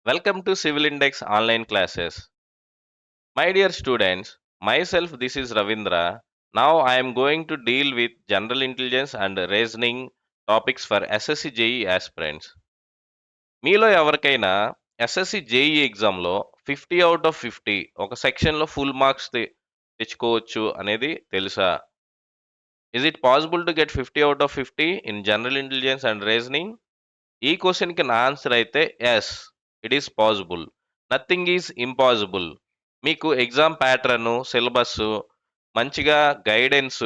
Welcome to Civil Index online classes. My dear students, myself this is Ravindra. Now I am going to deal with general intelligence and reasoning topics for SSC JEE aspirants. మీలో ఎవరికైనా SSC JEE ఎగ్జామ్లో 50 out of 50 ఒక సెక్షన్లో full marks తెచ్చుకోవచ్చు అనేది తెలుసా? Is it possible to get 50 out of 50 in general intelligence and reasoning? ఈ క్వశ్చన్కి నా ఆన్సర్ అయితే yes, it is possible. Nothing is impossible. మీకు ఎగ్జామ్ ప్యాటర్ను, సిలబస్, మంచిగా గైడెన్స్,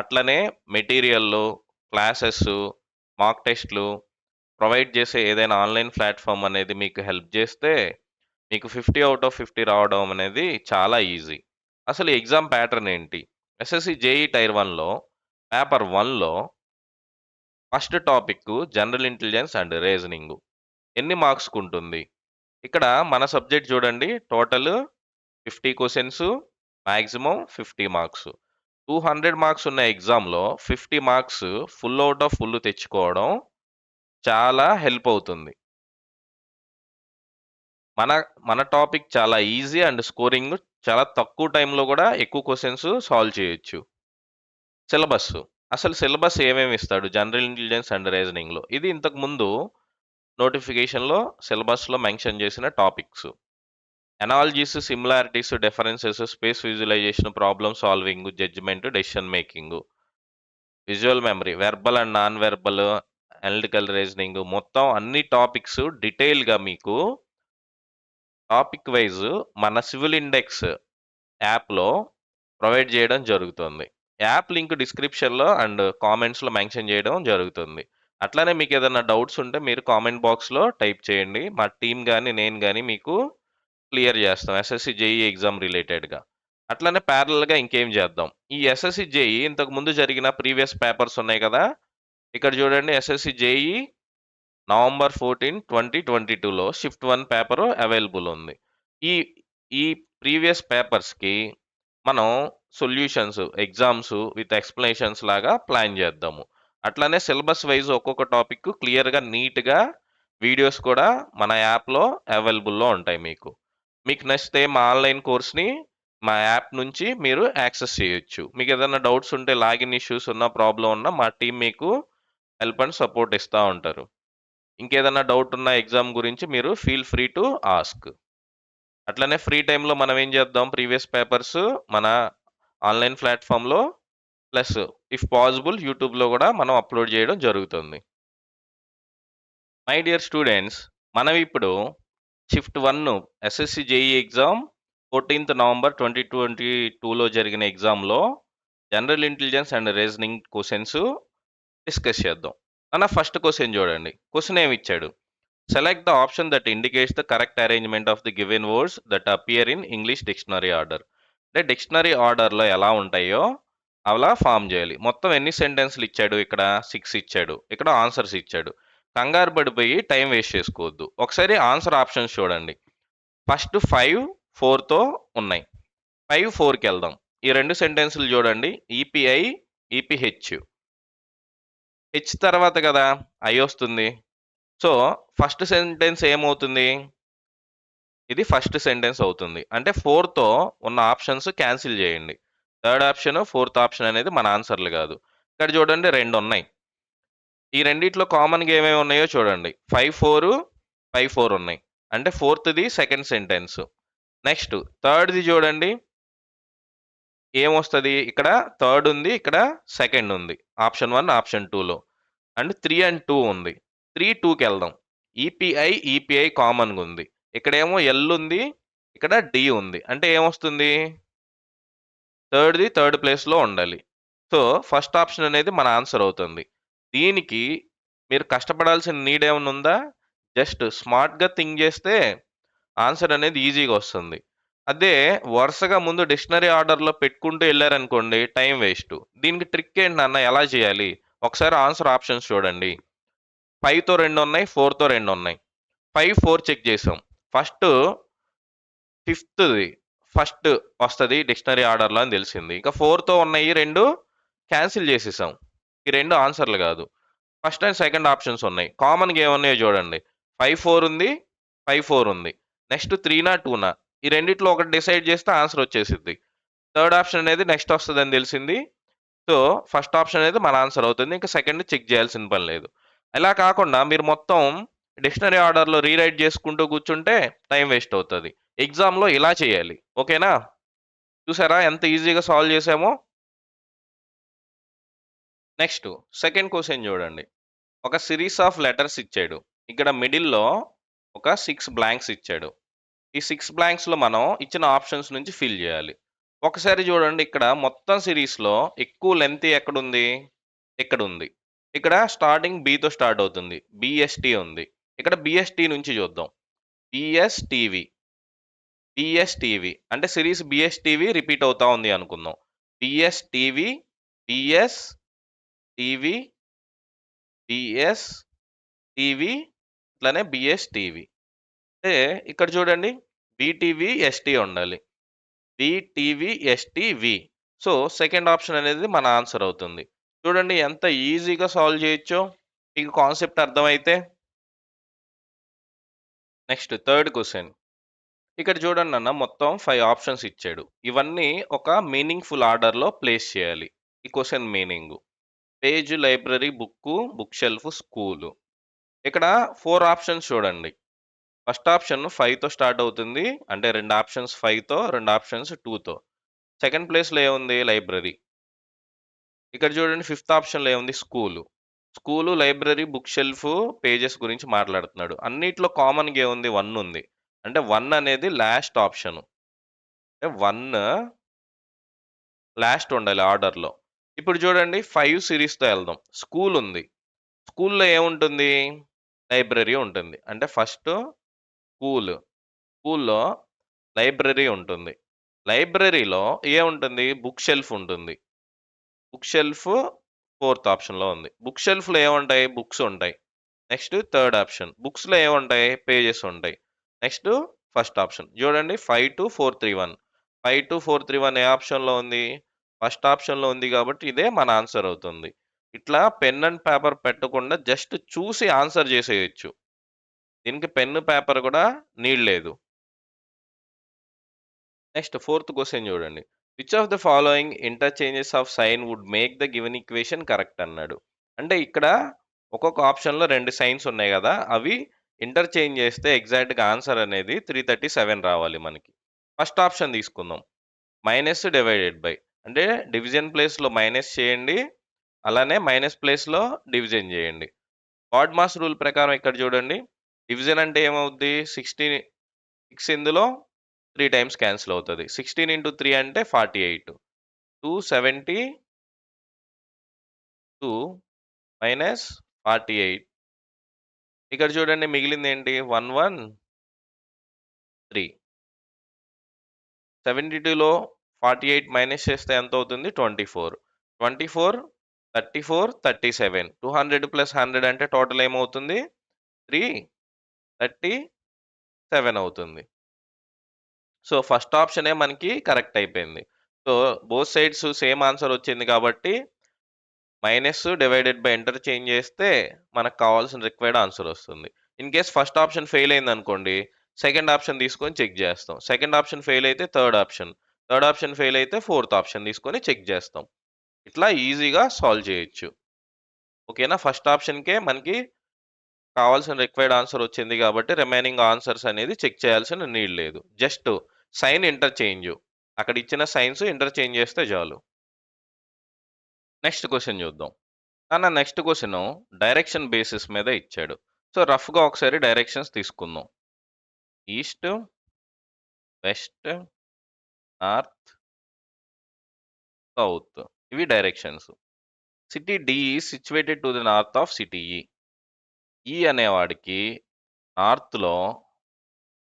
అట్లనే మెటీరియల్లు, క్లాసెస్, మాక్ టెస్ట్లు ప్రొవైడ్ చేసే ఏదైనా ఆన్లైన్ ప్లాట్ఫామ్ అనేది మీకు హెల్ప్ చేస్తే మీకు 50 out of 50 రావడం అనేది చాలా ఈజీ. అసలు ఎగ్జామ్ ప్యాటర్న్ ఏంటి? ఎస్ఎస్సి జేఈ టైర్ 1లో పేపర్ 1లో first topic general intelligence and reasoning. ఎన్ని మార్క్స్‌కు ఉంటుంది? ఇక్కడ మన సబ్జెక్ట్ చూడండి, total 50 questions, maximum 50 marks. 200 marks ఉన్న ఎగ్జామ్‌లో 50 marks full out of full తెచ్చుకోవడం చాలా హెల్ప్ అవుతుంది. మన మన టాపిక్ చాలా ఈజీ అండ్ స్కోరింగ్ చాలా తక్కువ టైంలో కూడా ఎక్కువ క్వెషన్స్ సాల్వ్ చేయొచ్చు. సిలబస్. అసలు సిలబస్ ఏమేమి ఇస్తాడు జనరల్ ఇంటెలిజెన్స్ అండ్ రీజనింగ్‌లో? ఇది ఇంతకు ముందు నోటిఫికేషన్‌లో సిలబస్‌లో మెన్షన్ చేసిన topics. Analogies, similarities, differences, space visualisation, problem solving, judgement, decision making, visual memory, verbal and non verbal, analytical reasoning, మొత్తం అన్ని టాపిక్స్ డీటెయిల్‌గా మీకు టాపిక్ వైజ్ మన సివిల్ ఇండెక్స్ యాప్‌లో ప్రొవైడ్ చేయడం జరుగుతుంది. యాప్ లింక్ డిస్క్రిప్షన్‌లో అండ్ కామెంట్స్‌లో మెన్షన్ చేయడం జరుగుతుంది. అట్లానే మీకు ఏదైనా డౌట్స్ ఉంటే మీరు కామెంట్ బాక్స్‌లో టైప్ చేయండి. మా టీమ్ గాని, నేను గాని మీకు క్లియర్ చేస్తాం ఎస్ఎస్సి జేఈ ఎగ్జామ్ రిలేటెడ్‌గా. అట్లనే ప్యారలల్‌గా ఇంకేం చేద్దాం. ఈ ఎస్ఎస్సి జేఈ ఇంతకు ముందు జరిగిన ప్రీవియస్ పేపర్స్ ఉన్నాయి కదా! ఇక్కడ చూడండి, ఎస్ఎస్సి జేఈ నవంబర్ 14, 2022లో షిఫ్ట్ 1 పేపర్ అవైలబుల్ ఉంది. ఈ ఈ ప్రీవియస్ పేపర్స్‌కి మనం సొల్యూషన్స్, ఎగ్జామ్స్ విత్ ఎక్స్‌ప్లనేషన్స్ లాగా ప్లాన్ చేద్దాము. అట్లానే సిలబస్ వైజ్ ఒక్కొక్క టాపిక్ క్లియర్‌గా, నీట్‌గా వీడియోస్ కూడా మన యాప్‌లో అవైలబుల్‌లో ఉంటాయి మీకు. మీకు నచ్చితే మా ఆన్‌లైన్ కోర్స్‌ని మా యాప్ నుంచి మీరు యాక్సెస్ చేయొచ్చు. మీకు ఏదైనా డౌట్స్ ఉంటే, లాగిన్ ఇష్యూస్ ఉన్నా, ప్రాబ్లమ్ ఉన్నా మా టీమ్ మీకు హెల్ప్ అండ్ సపోర్ట్ ఇస్తా ఉంటారు. ఇంకేదన్నా డౌట్ ఉన్న ఎగ్జామ్ గురించి మీరు ఫీల్ ఫ్రీ టు ఆస్క్. అట్లనే ఫ్రీ టైంలో మనం ఏం చేద్దాం, ప్రీవియస్ పేపర్స్ మన ఆన్లైన్ ప్లాట్ఫామ్‌లో ప్లస్ ఇఫ్ పాసిబుల్ యూట్యూబ్‌లో కూడా మనం అప్లోడ్ చేయడం జరుగుతుంది. మై డియర్ స్టూడెంట్స్, మనం ఇప్పుడు shift 1 SSC JE exam 14th November 2022లో జరిగిన ఎగ్జామ్‌లో general intelligence and reasoning questions discuss చేద్దాం. మన ఫస్ట్ క్వెషన్ చూడండి. క్వెషన్ ఏమి ఇచ్చాడు? Select the option that indicates the correct arrangement of the given words that appear in English dictionary order. అంటే dictionary ఆర్డర్‌లో ఎలా ఉంటాయో అలా ఫార్మ్ చేయాలి. మొత్తం ఎన్ని సెంటెన్స్‌లు ఇచ్చాడు? ఇక్కడ 6 ఇచ్చాడు. ఇక్కడ ఆన్సర్స్ ఇచ్చాడు. కంగారు పడిపోయి టైం వేస్ట్ చేసుకోవద్దు. ఒకసారి ఆన్సర్ ఆప్షన్స్ చూడండి. ఫస్ట్ 5, 4తో ఉన్నాయి. 5, 4కి వెళ్దాం. ఈ 2 సెంటెన్స్‌లు చూడండి. ఈపీఐ, ఈపీహెచ్. హెచ్ తర్వాత కదా ఐ వస్తుంది. సో, ఫస్ట్ సెంటెన్స్ ఏమవుతుంది? ఇది ఫస్ట్ సెంటెన్స్ అవుతుంది. అంటే 4తో ఉన్న ఆప్షన్స్ క్యాన్సిల్ చేయండి. థర్డ్ ఆప్షన్, ఫోర్త్ ఆప్షన్ అనేది మన ఆన్సర్‌లు కాదు. ఇక్కడ చూడండి 2 ఉన్నాయి. ఈ రెండిట్లో కామన్‌గా ఏమేమి ఉన్నాయో చూడండి. 5, 4, 5, 4 ఉన్నాయి. అంటే ఫోర్త్‌ది సెకండ్ సెంటెన్స్. నెక్స్ట్ థర్డ్‌ది చూడండి. ఏమొస్తది? ఇక్కడ థర్డ్ ఉంది. ఇక్కడ సెకండ్ ఉంది. ఆప్షన్ 1, ఆప్షన్ 2లో. అండ్ 3 and 2 ఉంది. 3, 2కి వెళ్దాం. ఈపీఐ, ఈపీఐ కామన్‌గా ఉంది. ఇక్కడేమో ఎల్ ఉంది. ఇక్కడ డి ఉంది. అంటే ఏమొస్తుంది? థర్డ్‌ది థర్డ్ ప్లేస్‌లో ఉండాలి. సో, ఫస్ట్ ఆప్షన్ అనేది మన ఆన్సర్ అవుతుంది. దీనికి మీరు కష్టపడాల్సిన నీడ్ ఏమన్నా ఉందా? జస్ట్ స్మార్ట్‌గా థింక్ చేస్తే ఆన్సర్ అనేది ఈజీగా వస్తుంది. అదే వరుసగా ముందు డిక్షనరీ ఆర్డర్‌లో పెట్టుకుంటూ ఎళ్లారనుకోండి, టైం వేస్టు. దీనికి ట్రిక్ ఏంటి నాన్న, ఎలా చేయాలి? ఒకసారి ఆన్సర్ ఆప్షన్స్ చూడండి. 5తో 2 ఉన్నాయి. 4తో 2 ఉన్నాయి. 5, 4 చెక్ చేసాం. ఫిఫ్త్‌ది ఫస్ట్ వస్తది డిక్షనరీ ఆర్డర్‌లో అని తెలిసింది. ఇక 4తో ఉన్నాయి 2 క్యాన్సిల్ చేసేసాం. ఈ 2 ఆన్సర్‌లు కాదు. ఫస్ట్ అండ్ సెకండ్ ఆప్షన్స్ ఉన్నాయి. కామన్‌గా ఏమున్నాయో చూడండి. 5, 4 ఉంది. 5, 4 ఉంది. నెక్స్ట్ 3నా, 2నా ఈ రెండిట్లో ఒకటి డిసైడ్ చేస్తే ఆన్సర్ వచ్చేసిద్ది. థర్డ్ ఆప్షన్ అనేది నెక్స్ట్ వస్తదని తెలిసింది. సో, ఫస్ట్ ఆప్షన్ అనేది మన ఆన్సర్ అవుతుంది. ఇంక సెకండ్ చెక్ చేయాల్సిన పని లేదు. ఇలా కాకుండా మీరు మొత్తం డిక్షనరీ ఆర్డర్‌లో రీరైట్ చేసుకుంటూ కూర్చుంటే టైం వేస్ట్ అవుతది. ఎగ్జామ్‌లో ఇలా చేయాలి. ఓకేనా? చూసారా ఎంత ఈజీగా సాల్వ్ చేసామో? నెక్స్ట్ సెకండ్ క్వెషన్ చూడండి. ఒక సిరీస్ ఆఫ్ లెటర్స్ ఇచ్చాడు. ఇక్కడ మిడిల్‌లో ఒక 6 బ్లాంక్స్ ఇచ్చాడు. ఈ 6 బ్లాంక్స్‌లో మనం ఇచ్చిన ఆప్షన్స్ నుంచి ఫిల్ చేయాలి. ఒకసారి చూడండి ఇక్కడ మొత్తం సిరీస్‌లో ఎక్కువ లెంత్ ఎక్కడుంది? ఇక్కడుంది. ఇక్కడ స్టార్టింగ్ బితో స్టార్ట్ అవుతుంది. బీఎస్టీ ఉంది. ఇక్కడ బీఎస్టీ నుంచి చూద్దాం. బీఎస్టీవీ, బీఎస్టీవీ అంటే సిరీస్ బీఎస్టీవీ రిపీట్ అవుతా ఉంది అనుకుందాం. బీఎస్టీవీ, బీఎస్టీవీ, బీఎస్టీవీ ఇట్లానే బీఎస్టీవీ. అంటే ఇక్కడ చూడండి బీటీవీ, ఎస్టీ ఉండాలి. BTV, STV. So, second option అనేది మన ఆన్సర్ అవుతుంది. చూడండి ఎంత ఈజీగా సాల్వ్ చేయొచ్చో మీకు కాన్సెప్ట్ అర్థమైతే. Next third question. ఇక్కడ చూడండి అన్న మొత్తం 5 ఆప్షన్స్ ఇచ్చాడు. ఇవన్నీ ఒక మీనింగ్‌ఫుల్ ఆర్డర్‌లో ప్లేస్ చేయాలి. ఈ question meaning. Page, library, book, book shelf, school. ఇక్కడ 4 ఆప్షన్స్ చూడండి. ఫస్ట్ ఆప్షన్ 5తో స్టార్ట్ అవుతుంది. అంటే 2 ఆప్షన్స్ 5తో, 2 ఆప్షన్స్ 2తో. సెకండ్ ప్లేస్‌లో ఏముంది? లైబ్రరీ. ఇక్కడ చూడండి ఫిఫ్త్ ఆప్షన్‌లో ఏముంది? School. School, library, book shelf, pages గురించి మాట్లాడుతున్నాడు. అన్నిట్లో కామన్‌గా ఏముంది? 1 ఉంది. అంటే 1 అనేది లాస్ట్ ఆప్షను. అంటే 1 లాస్ట్ ఉండాలి ఆర్డర్‌లో. ఇప్పుడు చూడండి 5 సిరీస్‌తో ఎళ్దాం. స్కూల్ ఉంది. స్కూల్‌లో ఏముంటుంది? లైబ్రరీ ఉంటుంది. అంటే ఫస్ట్ స్కూల్. స్కూల్‌లో లైబ్రరీ ఉంటుంది. లైబ్రరీలో ఏముంటుంది? బుక్ షెల్ఫ్ ఉంటుంది. బుక్ షెల్ఫ్ ఫోర్త్ ఆప్షన్‌లో ఉంది. బుక్ షెల్ఫ్‌లో ఏముంటాయి? బుక్స్ ఉంటాయి. Next third option. బుక్స్‌లో ఏముంటాయి? పేజెస్ ఉంటాయి. Next first option. చూడండి 5-2-4-3-1. 5-2-4-3-1 ఏ ఆప్షన్‌లో ఉంది? ఫస్ట్ ఆప్షన్‌లో ఉంది కాబట్టి ఇదే మన ఆన్సర్ అవుతుంది. ఇట్లా పెన్ అండ్ పేపర్ పెట్టకుండా జస్ట్ చూసి ఆన్సర్ చేసేయొచ్చు. దీనికి పెన్ను, పేపర్ కూడా నీడ్ లేదు. నెక్స్ట్ ఫోర్త్ క్వెషన్ చూడండి. Which of the following interchanges of sign would make the given equation correct అన్నాడు. అంటే ఇక్కడ ఒక్కొక్క ఆప్షన్‌లో 2 సైన్స్ ఉన్నాయి గదా! అవి ఇంటర్‌చేంజ్ చేస్తే ఎగ్జాక్ట్‌గా ఆన్సర్ అనేది 337 రావాలి మనకి. ఫస్ట్ ఆప్షన్ తీసుకుందాం. మైనస్ డివైడెడ్ బై అంటే డివిజన్ ప్లేస్‌లో మైనస్ చేయండి. అలానే మైనస్ ప్లేస్‌లో డివిజన్ చేయండి. ఆడ్ మాస్ రూల్ ప్రకారం ఇక్కడ చూడండి. డివిజన్ అంటే ఏమవుద్ది? 6 ఇందులో 3 టైమ్స్ క్యాన్సిల్ అవుతది. 16 ఇంటూ 3 అంటే 48. 272 మైనస్ 48. ఇక్కడ చూడండి మిగిలిందేంటి? 113. 72లో 48 మైనస్ చేస్తే ఎంతవుతుంది? 24. 24, 34, 37. 200 ప్లస్ 100 అంటే టోటల్ ఏమవుతుంది? 337 అవుతుంది. సో, ఫస్ట్ ఆప్షనే మనకి కరెక్ట్ అయిపోయింది. So, both sides same answer వచ్చింది కాబట్టి మైనస్ డివైడెడ్ బై ఇంటర్‌చేంజ్ చేస్తే మనకు కావాల్సిన రిక్వైర్డ్ ఆన్సర్ వస్తుంది. In case first option fail అయిందనుకోండి, సెకండ్ ఆప్షన్ తీసుకొని చెక్ చేస్తాం. సెకండ్ ఆప్షన్ ఫెయిల్ అయితే third option. Third option fail అయితే ఫోర్త్ ఆప్షన్ తీసుకొని చెక్ చేస్తాం. ఇట్లా ఈజీగా సాల్వ్ చేయొచ్చు. ఓకేనా? ఫస్ట్ ఆప్షన్‌కే మనకి కావాల్సిన రిక్వైర్డ్ ఆన్సర్ వచ్చింది కాబట్టి రిమైనింగ్ ఆన్సర్స్ అనేది చెక్ చేయాల్సిన నీడ్ లేదు. Just sign interchange. అక్కడ ఇచ్చిన సైన్స్ ఇంటర్‌చేంజ్ చేస్తే చాలు. నెక్స్ట్ క్వెషన్ చూద్దాం. నెక్స్ట్ క్వెషను డైరెక్షన్ బేసిస్ మీద ఇచ్చాడు. సో, రఫ్‌గా ఒకసారి డైరెక్షన్స్ తీసుకుందాం. ఈస్ట్, వెస్ట్, నార్త్, సౌత్ ఇవి directions. City D is situated to the north of city E. E అనేవాడికి నార్త్‌లో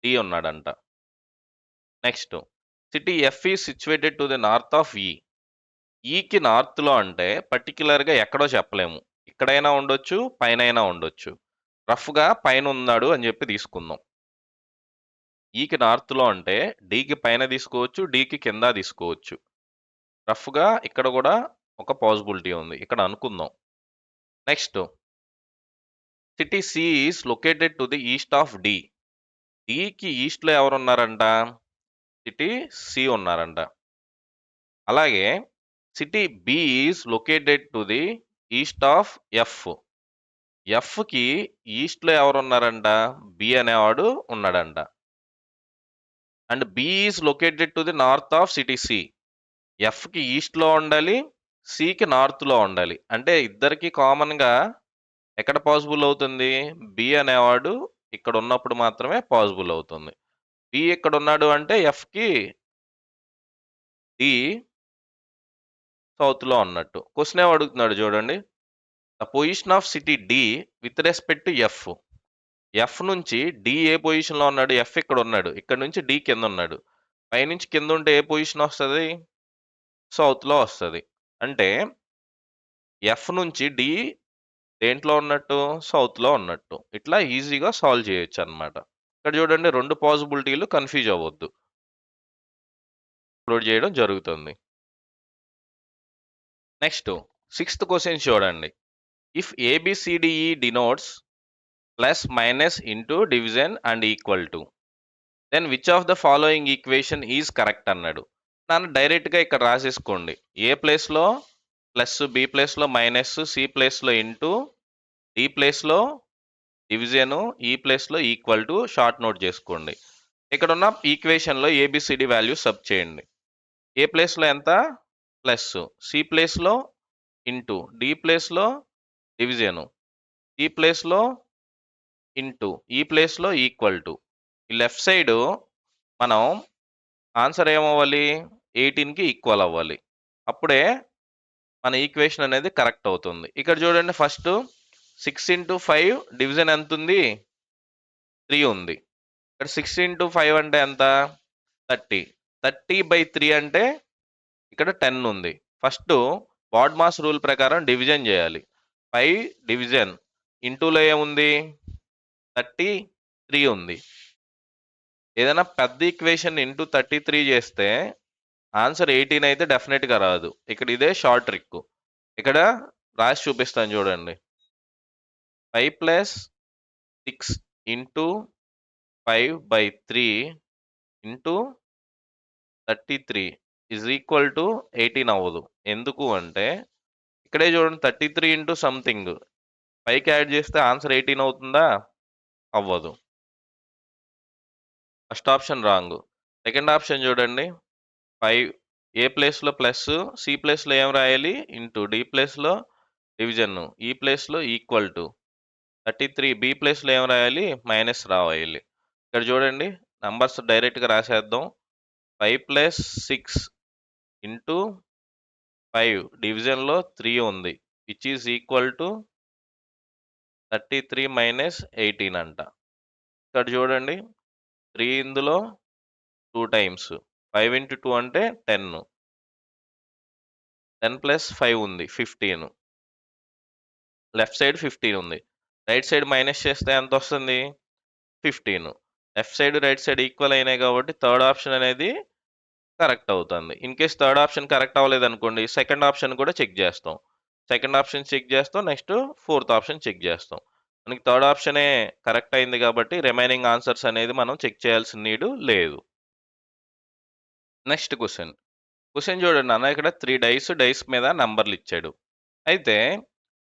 డి ఉన్నాడంట. Next city F is situated to the north of E. ఈకి నార్త్‌లో అంటే పర్టిక్యులర్‌గా ఎక్కడో చెప్పలేము. ఇక్కడైనా ఉండొచ్చు, పైనైనా ఉండొచ్చు. రఫ్‌గా పైనున్నాడు అని చెప్పి తీసుకుందాం. ఈకి నార్త్‌లో అంటే డీకి పైన తీసుకోవచ్చు, డీకి కింద తీసుకోవచ్చు. రఫ్‌గా ఇక్కడ కూడా ఒక పాసిబిలిటీ ఉంది. ఇక్కడ అనుకుందాం. Next city C is located to the east of D. డీకి ఈస్ట్‌లో ఎవరున్నారంట? సిటీ సి ఉన్నారంట. అలాగే city B is located to the east of F. ఎఫ్‌కి ఈస్ట్‌లో ఎవరున్నారంట? బి అనేవాడు ఉన్నాడంట. And B is located to the north of city C. ఎఫ్‌కి ఈస్ట్‌లో ఉండాలి, సికి నార్త్‌లో ఉండాలి. అంటే ఇద్దరికి కామన్‌గా ఎక్కడ పాసిబుల్ అవుతుంది? బి అనేవాడు ఇక్కడ ఉన్నప్పుడు మాత్రమే పాసిబుల్ అవుతుంది. బి ఇక్కడ ఉన్నాడు అంటే ఎఫ్‌కి డి సౌత్‌లో ఉన్నట్టు. క్వెషన్ ఏం అడుగుతున్నాడు చూడండి. The position of city D with respect to F. F నుంచి డి ఏ పొజిషన్‌లో ఉన్నాడు? ఎఫ్ ఇక్కడ ఉన్నాడు. ఇక్కడ నుంచి డి కింద ఉన్నాడు. పైనుంచి కింద ఉంటే ఏ పొజిషన్ వస్తది? సౌత్‌లో వస్తది. అంటే ఎఫ్ నుంచి డి దేంట్లో ఉన్నట్టు? సౌత్‌లో ఉన్నట్టు. ఇట్లా ఈజీగా సాల్వ్ చేయొచ్చనమాట. ఇక్కడ చూడండి 2 పాసిబిలిటీలు కన్‌ఫ్యూజ్ అవ్వొద్దు. అప్‌లోడ్ చేయడం జరుగుతుంది. నెక్స్ట్ సిక్స్త్ క్వెషన్ చూడండి. If A B C D E denotes plus, minus, into, division and equal to, then which of the following equation is correct అన్నాడు. నన్ను డైరెక్ట్‌గా ఇక్కడ రాసేసుకోండి. ఏ ప్లేస్‌లో ప్లస్, బి ప్లేస్‌లో మైనస్, సి ప్లేస్‌లో ఇంటూ, డి ప్లేస్‌లో డివిజను, ఈ ప్లేస్‌లో ఈక్వల్ టు షార్ట్ నోట్ చేసుకోండి. ఇక్కడున్న ఈక్వేషన్‌లో ఏబిసిడి వాల్యూ సబ్ చేయండి. ఏ ప్లేస్‌లో ఎంత? ప్లస్, సి ప్లేస్‌లో ఇంటూ, డి ప్లేస్‌లో డివిజను, ఈ ప్లేస్‌లో ఇంటూ, ఈ ప్లేస్‌లో ఈక్వల్ టు. ఈ లెఫ్ట్ సైడు మనం ఆన్సర్ ఏమవ్వాలి? 18కి ఈక్వల్ అవ్వాలి. అప్పుడే మన ఈక్వేషన్ అనేది కరెక్ట్ అవుతుంది. ఇక్కడ చూడండి ఫస్ట్ 6 ఇంటూ 5 డివిజన్ ఎంత ఉంది? 3 ఉంది. ఇక్కడ 6 ఇంటూ 5 అంటే ఎంత? 30. 30/3 అంటే ఇక్కడ 10 ఉంది. ఫస్ట్ బాడ్మాస్ రూల్ ప్రకారం డివిజన్ చేయాలి. 5 డివిజన్ ఇంటూలో ఏముంది? 33 ఉంది. ఏదైనా పెద్ద ఈక్వేషన్ ఇంటూ 33 చేస్తే ఆన్సర్ 18 అయితే డెఫినెట్‌గా రాదు. ఇక్కడ ఇదే షార్ట్ ట్రిక్. ఇక్కడ రాసి చూపిస్తాను చూడండి. 5 plus 6 into 5/3 into 33 is equal to 18 అవ్వదు. ఎందుకు అంటే ఇక్కడే చూడండి 33 ఇంటూ సంథింగ్ 5కి యాడ్ చేస్తే ఆన్సర్ 18 అవుతుందా? అవ్వదు. First option wrong. Second option చూడండి. 5 ఏ ప్లేస్‌లో ప్లస్, సి ప్లేస్‌లో ఏం రాయాలి? ఇంటూ, డి ప్లేస్‌లో డివిజన్, ఈ ప్లేస్‌లో ఈక్వల్ టు 33 బి ప్లేస్‌లో ఏం రాయాలి? మైనస్ రాయాలి. ఇక్కడ చూడండి నంబర్స్ డైరెక్ట్‌గా రాసేద్దాం. 5 ప్లస్ 6 ఇంటూ 5 డివిజన్‌లో 3 ఉంది. Which is equal to 33 minus 18 అంట. ఇక్కడ చూడండి 3 ఇందులో 2 టైమ్స్. 5 ఇంటూ 2 అంటే 10. 10 ప్లస్ 5 ఉంది 15. లెఫ్ట్ సైడ్ 15 ఉంది. రైట్ సైడ్ మైనస్ చేస్తే ఎంత వస్తుంది? 15. Left side, right side equal అయినాయి కాబట్టి థర్డ్ ఆప్షన్ అనేది కరెక్ట్ అవుతుంది. In case third option correct అవ్వలేదనుకోండి, సెకండ్ ఆప్షన్ కూడా చెక్ చేస్తాం. సెకండ్ ఆప్షన్ చెక్ చేస్తాం. నెక్స్ట్ ఫోర్త్ ఆప్షన్ చెక్ చేస్తాం. మనకి థర్డ్ ఆప్షనే కరెక్ట్ అయింది కాబట్టి రిమైనింగ్ ఆన్సర్స్ అనేది మనం చెక్ చేయాల్సిన నీడ్ లేదు. Next question. క్వెషన్ చూడండి అన్న, ఇక్కడ 3 డైస్ మీద నంబర్లు ఇచ్చాడు. అయితే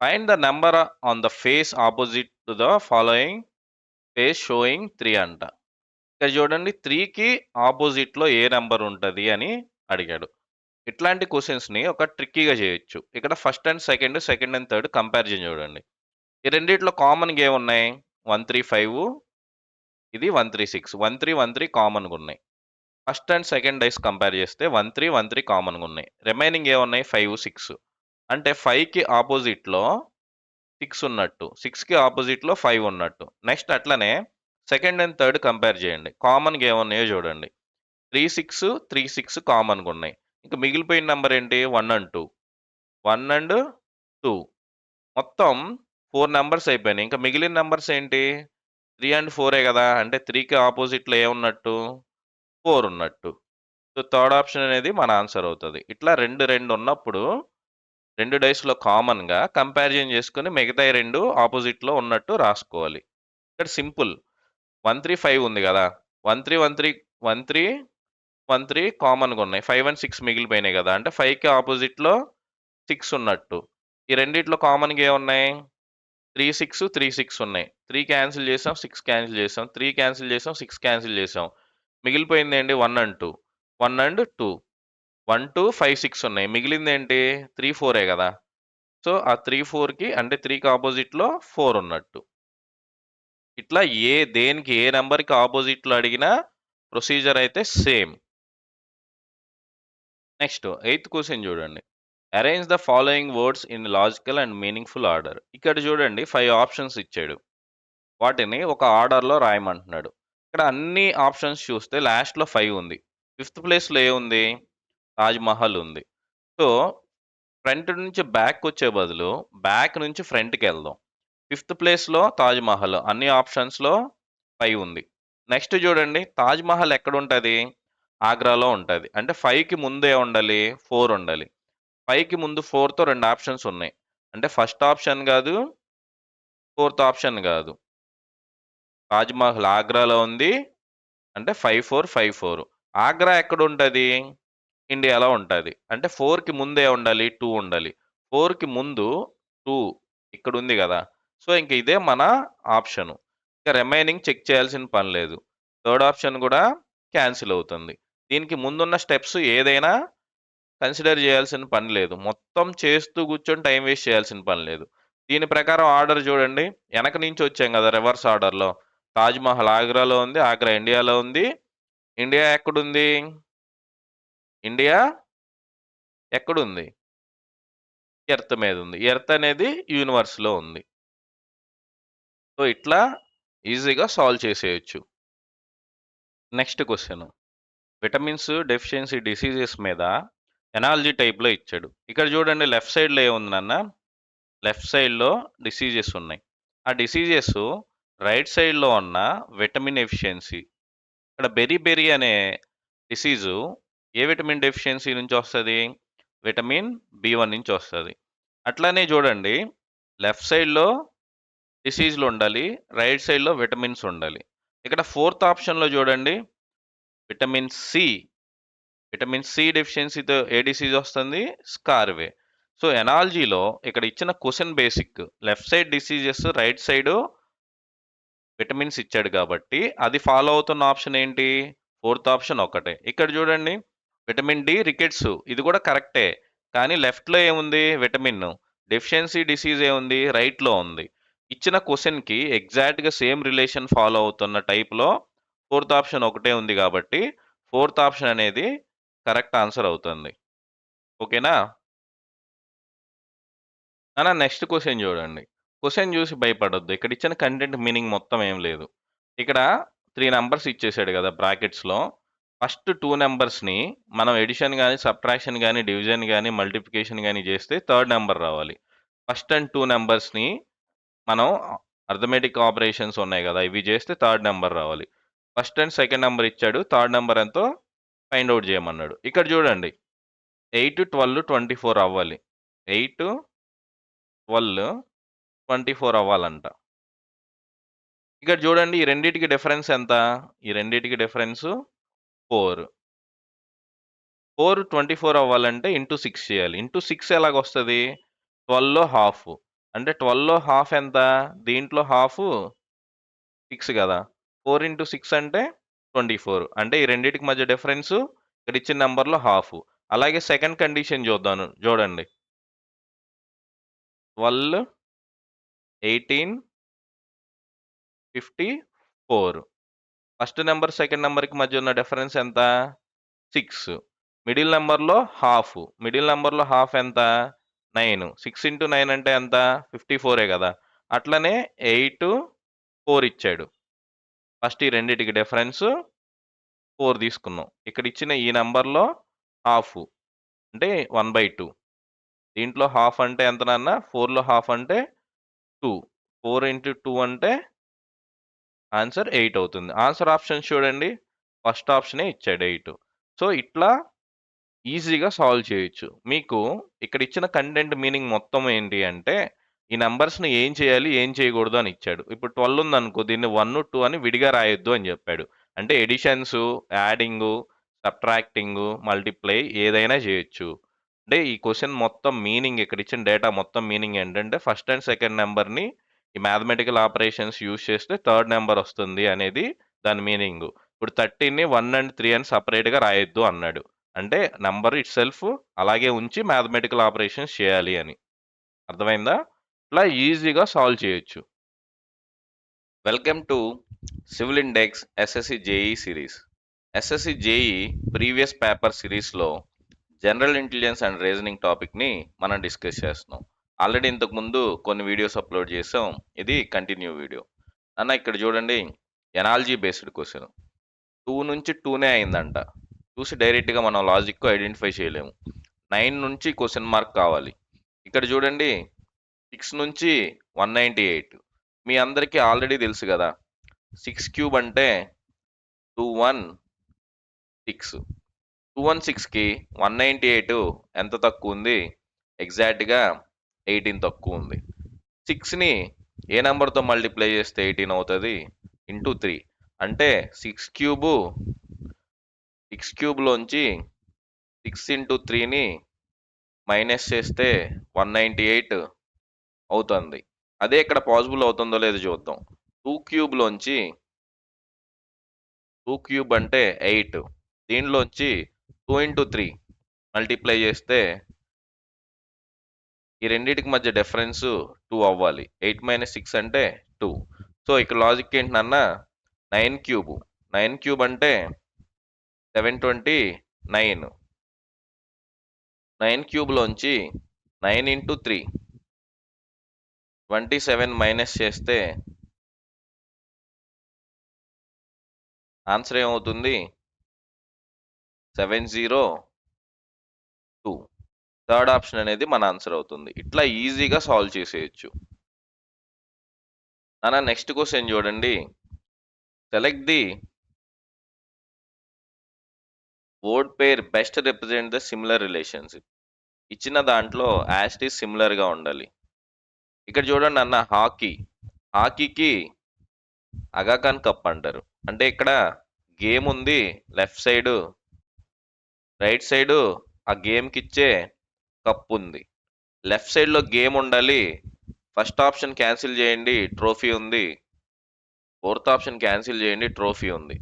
find the number on the face opposite to the following face showing 3 అంట. ఇక్కడ చూడండి 3కి ఆపోజిట్లో ఏ నెంబర్ ఉంటుంది అని అడిగాడు. ఇట్లాంటి క్వెషన్స్‌ని ఒక ట్రిక్కీగా చేయొచ్చు. ఇక్కడ first and second, second and third comparison చూడండి. ఈ రెండిట్లో కామన్‌గా ఏమున్నాయి? 135 ఇది 136. 13, 13 కామన్‌గా ఉన్నాయి. First and second dice compare చేస్తే 13, 13 కామన్‌గా ఉన్నాయి. రిమైనింగ్ ఏమున్నాయి? 5, 6. అంటే 5కి ఆపోజిట్‌లో 6 ఉన్నట్టు. 6కి ఆపోజిట్‌లో 5 ఉన్నట్టు. నెక్స్ట్ అట్లనే సెకండ్ అండ్ థర్డ్ కంపేర్ చేయండి. కామన్‌గా ఏమున్నాయో చూడండి. 3, 6, 3, 6 కామన్‌గా ఉన్నాయి. ఇంక మిగిలిపోయిన నంబర్ ఏంటి? 1 అండ్ 2. 1 అండ్ 2 మొత్తం 4 నంబర్స్ అయిపోయినాయి. ఇంకా మిగిలిన నంబర్స్ ఏంటి? 3 అండ్ 4 కదా! అంటే 3కి ఆపోజిట్‌లో ఏమున్నట్టు? 4 ఉన్నట్టు. సో, థర్డ్ ఆప్షన్ అనేది మన ఆన్సర్ అవుతది. ఇట్లా 2, 2 ఉన్నప్పుడు 2 డైస్‌లో కామన్‌గా కంపారిజన్ చేసుకొని మిగతాయి 2 ఆపోజిట్‌లో ఉన్నట్టు రాసుకోవాలి. ఇక్కడ సింపుల్. 1, 3, 5 ఉంది కదా! 1, 3, 1, 3, 1, 3, 1, 3 కామన్‌గా ఉన్నాయి. 5 అండ్ 6 మిగిలిపోయినాయి కదా! అంటే 5కి ఆపోజిట్‌లో 6 ఉన్నట్టు. ఈ రెండిట్లో కామన్‌గా ఏమున్నాయి? 3, 6, 3, 6 ఉన్నాయి. 3 క్యాన్సిల్ చేసాం. 6 క్యాన్సిల్ చేసాం. 3 క్యాన్సిల్ చేసాం. 6 క్యాన్సిల్ చేసాం. మిగిలిపోయిందేంటి 1 అండ్ 2. 1 అండ్ 2. 1, 2, 5, 6 ఉన్నాయి. మిగిలిందేంటి 3, 4 కదా! సో, ఆ 3, 4కి అంటే 3కి ఆపోజిట్‌లో 4 ఉన్నట్టు. ఇట్లా దేనికి ఏ నంబర్‌కి ఆపోజిట్‌లో అడిగినా ప్రొసీజర్ అయితే సేమ్. నెక్స్ట్ 8థ్ క్వెషన్ చూడండి. Arrange the following words in logical and meaningful order. ఇక్కడ చూడండి 5 ఆప్షన్స్ ఇచ్చాడు. వాటిని ఒక ఆర్డర్‌లో రాయమంటున్నాడు. ఇక్కడ అన్ని ఆప్షన్స్ చూస్తే లాస్ట్‌లో 5 ఉంది. ఫిఫ్త్ ప్లేస్‌లో ఏముంది? 'తాజ్‌మహల్' ఉంది. సో, ఫ్రంట్ నుంచి బ్యాక్‌కొచ్చే బదులు బ్యాక్ నుంచి ఫ్రంట్‌కెళ్దాం. ఫిఫ్త్ ప్లేస్‌లో 'తాజ్‌మహల్' అన్ని ఆప్షన్స్‌లో 5 ఉంది. నెక్స్ట్ చూడండి 'తాజ్‌మహల్' ఎక్కడుంటది? ఆగ్రాలో ఉంటది. అంటే 5కి ముందే ఉండాలి 4 ఉండాలి. 5కి ముందు 4తో 2 ఆప్షన్స్ ఉన్నాయి. అంటే ఫస్ట్ ఆప్షన్ గాదు, ఫోర్త్ ఆప్షన్ గాదు. 'తాజ్‌మహల్' ఆగ్రాలో ఉంది. అంటే 5, 4, 5, 4. ఆగ్రా ఎక్కడుంటది? ఇండియాలో ఉంటది. అంటే 4కి ముందే ఉండాలి 2 ఉండాలి. 4కి ముందు 2 ఇక్కడుంది గదా! సో, ఇంక ఇదే మన ఆప్షను. ఇక రిమైనింగ్ చెక్ చేయాల్సిన పని లేదు. థర్డ్ ఆప్షన్ గూడా క్యాన్సిల్ అవుతుంది. దీనికి ముందున్న స్టెప్స్ ఏదైనా కన్సిడర్ చేయాల్సిన పని లేదు. మొత్తం చేస్తూ కూర్చొని టైం వేస్ట్ చేయాల్సిన పని లేదు. దీని ప్రకారం ఆర్డర్ చూడండి. వెనక నుంచి వచ్చాం గదా! రివర్స్ ఆర్డర్‌లో. 'తాజ్‌మహల్' ఆగ్రాలో ఉంది. ఆగ్రా ఇండియాలో ఉంది. ఇండియా ఎక్కడుంది? ఇండియా ఎక్కడుంది? ఎర్త్ మీదుంది. ఎర్త్ అనేది యూనివర్స్‌లో ఉంది. సో, ఇట్లా ఈజీగా సాల్వ్ చేసేయొచ్చు. Next question. Vitamins deficiency diseases మీద ఎనాలజీ టైప్‌లో ఇచ్చాడు. ఇక్కడ చూడండి లెఫ్ట్ సైడ్‌లో ఏముంది నాన్న? లెఫ్ట్ సైడ్‌లో డిసీజెస్ ఉన్నాయి. ఆ డిసీజెస్ రైట్ సైడ్‌లో ఉన్న విటమిన్ ఎఫిషియన్సీ. ఇక్కడ బెరీ అనే డిసీజు ఏ విటమిన్ డెఫిషియన్సీ నుంచి వస్తది? విటమిన్ బి1 నుంచి వస్తది. అట్లానే చూడండి లెఫ్ట్ సైడ్‌లో డిసీజ్‌లు ఉండాలి. రైట్ సైడ్‌లో విటమిన్స్ ఉండాలి. ఇక్కడ ఫోర్త్ ఆప్షన్‌లో చూడండి విటమిన్ సి. విటమిన్ సి డెఫిషియన్సీతో ఏ డిసీజ్ వస్తుంది? స్కార్వే. సో, ఎనాలజీలో ఇక్కడ ఇచ్చిన question basic. Left side diseases, right side vitamins ఇచ్చాడు కాబట్టి, అది ఫాలో అవుతున్న ఆప్షన్ ఏంటి? ఫోర్త్ ఆప్షన్ ఒక్కటే. ఇక్కడ చూడండి విటమిన్ డి రికెట్స్ ఇది కూడా కరెక్టే. కానీ లెఫ్ట్‌లో ఏముంది? విటమిన్. డెఫిషియన్సీ డిసీజ్ ఏముంది? రైట్‌లో ఉంది. ఇచ్చిన క్వెషన్‌కి ఎగ్జాక్ట్‌గా సేమ్ రిలేషన్ ఫాలో అవుతున్న టైప్‌లో ఫోర్త్ ఆప్షన్ ఒకటే ఉంది కాబట్టి, ఫోర్త్ ఆప్షన్ అనేది కరెక్ట్ ఆన్సర్ అవుతుంది. ఓకేనా? నెక్స్ట్ క్వెషన్ చూడండి. క్వెషన్ చూసి భయపడొద్దు. ఇక్కడ ఇచ్చిన కంటెంట్ మీనింగ్ మొత్తం ఏం లేదు. ఇక్కడ 3 నంబర్స్ ఇచ్చేసాడు కదా! బ్రాకెట్స్‌లో. ఫస్ట్ 2 నంబర్స్‌ని మనం అడిషన్ గాని, సబ్ట్రాక్షన్ గాని, డివిజన్ గాని, మల్టిప్లికేషన్ గాని చేస్తే థర్డ్ నంబర్ రావాలి. ఫస్ట్ అండ్ 2 నంబర్స్‌ని మనం అర్థమెటిక్ ఆపరేషన్స్ ఉన్నాయి కదా! ఇవి చేస్తే థర్డ్ నంబర్ రావాలి. ఫస్ట్ అండ్ సెకండ్ నంబర్ ఇచ్చాడు. థర్డ్ నంబర్ ఎంతో ఫైండ్ ఔట్ చేయమన్నాడు. ఇక్కడ చూడండి 8, 12, 24 అవ్వాలి. 8, 12, 24 అవ్వాలంట. ఇక్కడ చూడండి ఈ రెండిటికి డిఫరెన్స్ ఎంత? ఈ రెండిటికి డిఫరెన్స్ 4. 4, 24 అవ్వాలంటే ఇంటూ 6 చేయాలి. ఇంటూ 6 ఎలాగొస్తది? 12లో హాఫ్. అంటే 12లో హాఫ్ ఎంత? దీంట్లో హాఫ్ 6 గదా! 4 ఇంటూ 6 అంటే 24. అంటే ఈ రెండిటికి మధ్య డిఫరెన్స్ ఇక్కడ ఇచ్చిన నంబర్‌లో హాఫ్. అలాగే సెకండ్ కండిషన్ చూడండి. 12, 18, 54. ఫస్ట్ నంబర్, సెకండ్ నంబర్‌కి మధ్య ఉన్న డిఫరెన్స్ ఎంత? 6. మిడిల్ నంబర్‌లో హాఫ్. మిడిల్ నంబర్‌లో హాఫ్ ఎంత? 9. 6 ఇంటూ 9 అంటే ఎంత? 54 గదా! అట్లనే 8, 4 ఇచ్చాడు. ఫస్ట్ ఈ రెండిటికి డిఫరెన్స్ 4 తీసుకున్నాం. ఇక్కడ ఇచ్చిన ఈ నంబర్‌లో హాఫ్ అంటే 1/2. దీంట్లో హాఫ్ అంటే ఎంత నాన్న? 4లో హాఫ్ అంటే 2. 4 ఇంటూ 2 అంటే ఆన్సర్ 8 అవుతుంది. ఆన్సర్ ఆప్షన్స్ చూడండి. ఫస్ట్ ఆప్షనే ఇచ్చాడు 8. సో, ఇట్లా ఈజీగా సాల్వ్ చేయొచ్చు. మీకు ఇక్కడ ఇచ్చిన కంటెంట్ మీనింగ్ మొత్తం ఏంటి అంటే, ఈ నంబర్స్‌ని ఏం చేయాలి, ఏం చేయకూడదు అని ఇచ్చాడు. ఇప్పుడు 12 ఉందనుకో దీన్ని 1, 2 అని విడిగా రాయొద్దు అని చెప్పాడు. అంటే ఎడిషన్సు, యాడింగు, సబ్ట్రాక్టింగు, మల్టిప్లై ఏదైనా చేయొచ్చు. అంటే ఈ క్వెషన్ మొత్తం మీనింగ్ ఇక్కడ ఇచ్చిన డేటా మొత్తం మీనింగ్ ఏంటంటే ఫస్ట్ అండ్ సెకండ్ నంబర్‌ని ఈ మ్యాథమెటికల్ ఆపరేషన్స్ యూజ్ చేస్తే థర్డ్ నంబర్ వస్తుంది అనేది దాని మీనింగు. ఇప్పుడు 30ని 1 అండ్ 3 అని సెపరేట్‌గా రాయొద్దు అన్నాడు. అంటే నంబర్ ఇట్‌సెల్ఫ్ అలాగే ఉంచి మ్యాథమెటికల్ ఆపరేషన్స్ చేయాలి అని. అర్థమైందా? ఇట్లా ఈజీగా సాల్వ్ చేయొచ్చు. Welcome to civil index SSC JEE series. SSC JEE previous paper సిరీస్లో జనరల్ ఇంటెలిజెన్స్ అండ్ రీజనింగ్ టాపిక్ని మనం డిస్కస్ చేస్తున్నాం. ఆల్రెడీ ఇంతకుముందు కొన్ని వీడియోస్ అప్లోడ్ చేసాం. ఇది కంటిన్యూ వీడియో. అన్న ఇక్కడ చూడండి, ఎనాలజీ బేస్డ్ క్వశ్చన్ 2 నుంచి 2నే అయిందంట. చూసి డైరెక్ట్గా మనం లాజిక్ ఐడెంటిఫై చేయలేము. 9 నుంచి క్వశ్చన్ మార్క్ కావాలి. ఇక్కడ చూడండి 6 నుంచి 198. మీ అందరికీ ఆల్రెడీ తెలుసు కదా, 6 క్యూబ్ అంటే 216. 216కి 198 ఎంత తక్కువ ఉంది? ఎగ్జాక్ట్గా 18 తక్కువ ఉంది. 6ని ఏ నెంబర్తో మల్టిప్లై చేస్తే 18 అవుతుంది? ఇంటూ 3. అంటే 6 క్యూబ్లోంచి 6 ఇంటూ 3ని మైనస్ చేస్తే 198 అవుతుంది. అదే ఇక్కడ పాసిబుల్ అవుతుందో లేదో చూద్దాం. 2 క్యూబ్లోంచి 2 క్యూబ్ అంటే 8. దీనిలోంచి 2 ఇంటూ 3 మల్టిప్లై చేస్తే ఈ రెండింటికి మధ్య డిఫరెన్స్ 2 అవ్వాలి. 8 మైనస్ 6 అంటే 2. సో ఇక్కడ లాజిక్ ఏంటి నాన్న? 9 క్యూబ్. 9 క్యూబ్ అంటే 729. 9 క్యూబ్లోంచి 9 ఇంటూ 3 27 మైనస్ చేస్తే ఆన్సర్ ఏమవుతుంది? 702. థర్డ్ ఆప్షన్ అనేది మన ఆన్సర్ అవుతుంది. ఇట్లా ఈజీగా సాల్వ్ చేసేయచ్చు. నాన్న నెక్స్ట్ క్వశ్చన్ చూడండి. Select the word pair best represent the similar relationship. ఇచ్చిన దాంట్లో యాజ్ ఇట్ ఈస్ సిమిలర్గా ఉండాలి. ఇక్కడ చూడండి అన్న, హాకీకి అగాఖాన్ కప్ అంటారు. అంటే ఇక్కడ గేమ్ ఉంది, లెఫ్ట్ సైడ్ రైట్ సైడ్ ఆ గేమ్కి ఇచ్చే కప్ ఉంది. లెఫ్ట్ సైడ్లో గేమ్ ఉండాలి. ఫస్ట్ ఆప్షన్ క్యాన్సిల్ చేయండి, ట్రోఫీ ఉంది. ఫోర్త్ ఆప్షన్ క్యాన్సిల్ చేయండి, ట్రోఫీ ఉంది.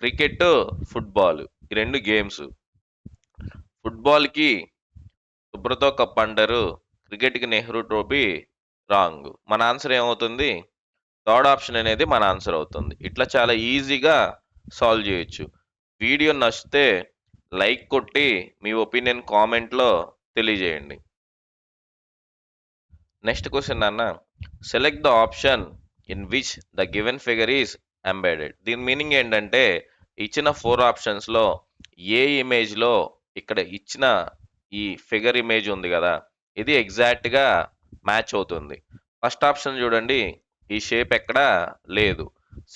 క్రికెట్, ఫుట్బాల్ ఈ రెండు గేమ్స్. ఫుట్బాల్కి సుబ్రతో కప్ అంటారు, క్రికెట్కి నెహ్రూ ట్రోఫీ. రాంగ్. మన ఆన్సర్ ఏమవుతుంది? థర్డ్ ఆప్షన్ అనేది మన ఆన్సర్ అవుతుంది. ఇట్లా చాలా ఈజీగా సాల్వ్ చేయొచ్చు. వీడియో నచ్చితే లైక్ కొట్టి మీ ఒపీనియన్ కామెంట్లో తెలియజేయండి. నెక్స్ట్ క్వశ్చన్ అన్న, select the option in which the given figure is embedded. దీని మీనింగ్ ఏంటంటే ఇచ్చిన 4 ఆప్షన్స్లో ఏ ఇమేజ్లో ఇక్కడ ఇచ్చిన ఈ ఫిగర్ ఇమేజ్ ఉంది కదా, ఇది ఎగ్జాక్ట్గా మ్యాచ్ అవుతుంది. ఫస్ట్ ఆప్షన్ చూడండి, ఈ షేప్ ఎక్కడ లేదు.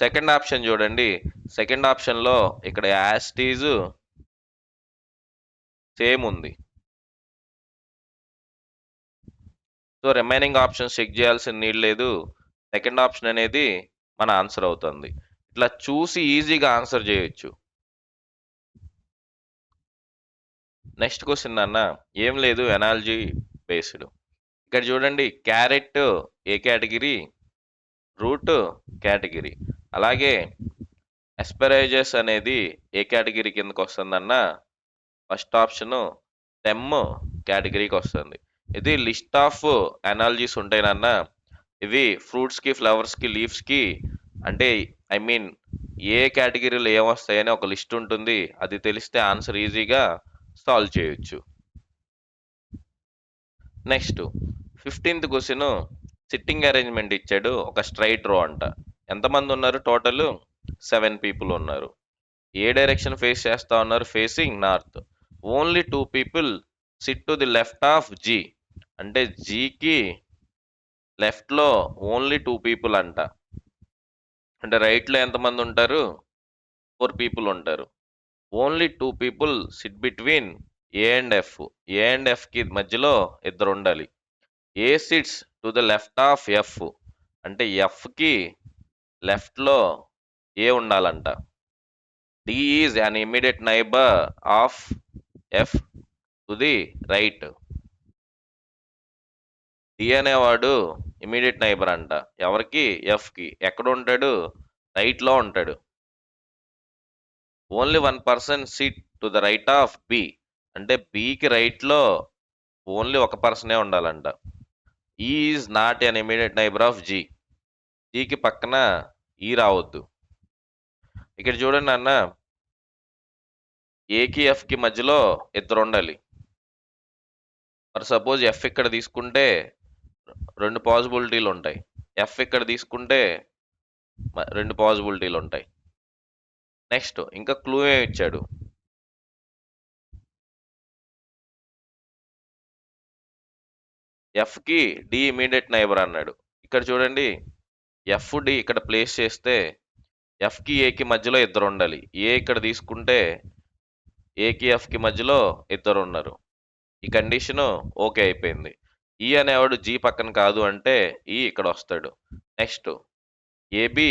సెకండ్ ఆప్షన్ చూడండి, సెకండ్ ఆప్షన్లో ఇక్కడ యాస్టీజ్ సేమ్ ఉంది. సో రిమైనింగ్ ఆప్షన్స్ చెక్ చేయాల్సిన నీడ్ లేదు. సెకండ్ ఆప్షన్ అనేది మన ఆన్సర్ అవుతుంది. ఇట్లా చూసి ఈజీగా ఆన్సర్ చేయొచ్చు. నెక్స్ట్ క్వశ్చన్ అన్న, ఏం లేదు, ఎనాలజీ బేస్డ్. ఇక్కడ చూడండి, క్యారెట్ ఏ కేటగిరీ? Root category. అలాగే ఎస్పరైజర్స్ అనేది ఏ కేటగిరీ కిందకి వస్తుందన్న? ఫస్ట్ ఆప్షన్ స్టెమ్ కేటగిరీకి వస్తుంది. ఇది లిస్ట్ ఆఫ్ ఎనాలజీస్ ఉంటాయినన్న. ఇవి ఫ్రూట్స్కి, ఫ్లవర్స్కి, లీవ్స్కి, అంటే ఐ మీన్ ఏ కేటగిరీలో ఏమొస్తాయని ఒక లిస్ట్ ఉంటుంది. అది తెలిస్తే ఆన్సర్ ఈజీగా సాల్వ్ చేయొచ్చు. Next 15th question, sitting arrangement ఇచ్చాడు. ఒక స్ట్రైట్ రో అంట. ఎంతమంది ఉన్నారు? టోటల్ 7 పీపుల్ ఉన్నారు. ఏ డైరెక్షన్ ఫేస్ చేస్తా ఉన్నారు? Facing north. Only 2 people sit to the left of G. అంటే జీకి లెఫ్ట్లో ఓన్లీ 2 పీపుల్ అంట. అంటే రైట్లో ఎంతమంది ఉంటారు? 4 పీపుల్ ఉంటారు. Only 2 people sit between A and F. A and ఎఫ్కి మధ్యలో ఇద్దరు ఉండాలి. A sits to the left of F. అంటే ఎఫ్కి లెఫ్ట్లో ఏ ఉండాలంట. D is an immediate neighbour of F to the right. D అనేవాడు ఇమీడియట్ నైబర్ అంట ఎవరికి, ఎఫ్కి. ఎక్కడ ఉంటాడు, రైట్లో ఉంటాడు. Only 1 person sit to the right of B. అంటే బికి రైట్లో ఓన్లీ ఒక పర్సనే ఉండాలంట. Is not an immediate neighbour of G. జీకి పక్కన ఈ రావద్దు. ఇక్కడ చూడండి అన్న, ఏకి ఎఫ్కి మధ్యలో ఇద్దరు ఉండాలి. మరి సపోజ్ ఎఫ్ ఇక్కడ తీసుకుంటే 2 పాసిబిలిటీలు ఉంటాయి, ఎఫ్ ఇక్కడ తీసుకుంటే 2 పాసిబిలిటీలు ఉంటాయి. నెక్స్ట్ ఇంకా క్లూ ఏమి ఇచ్చాడు, ఎఫ్కి డి ఇమీడియట్ నైబర్ అన్నాడు. ఇక్కడ చూడండి, ఎఫ్ డి ఇక్కడ ప్లేస్ చేస్తే ఎఫ్కి ఏకి మధ్యలో ఇద్దరు ఉండాలి. ఏ ఇక్కడ తీసుకుంటే ఏకి ఎఫ్కి మధ్యలో ఇద్దరు ఉన్నారు. ఈ కండిషను ఓకే అయిపోయింది. ఈ అనేవాడు జీ పక్కన కాదు అంటే ఈ ఇక్కడ వస్తాడు. నెక్స్ట్ ఏబి,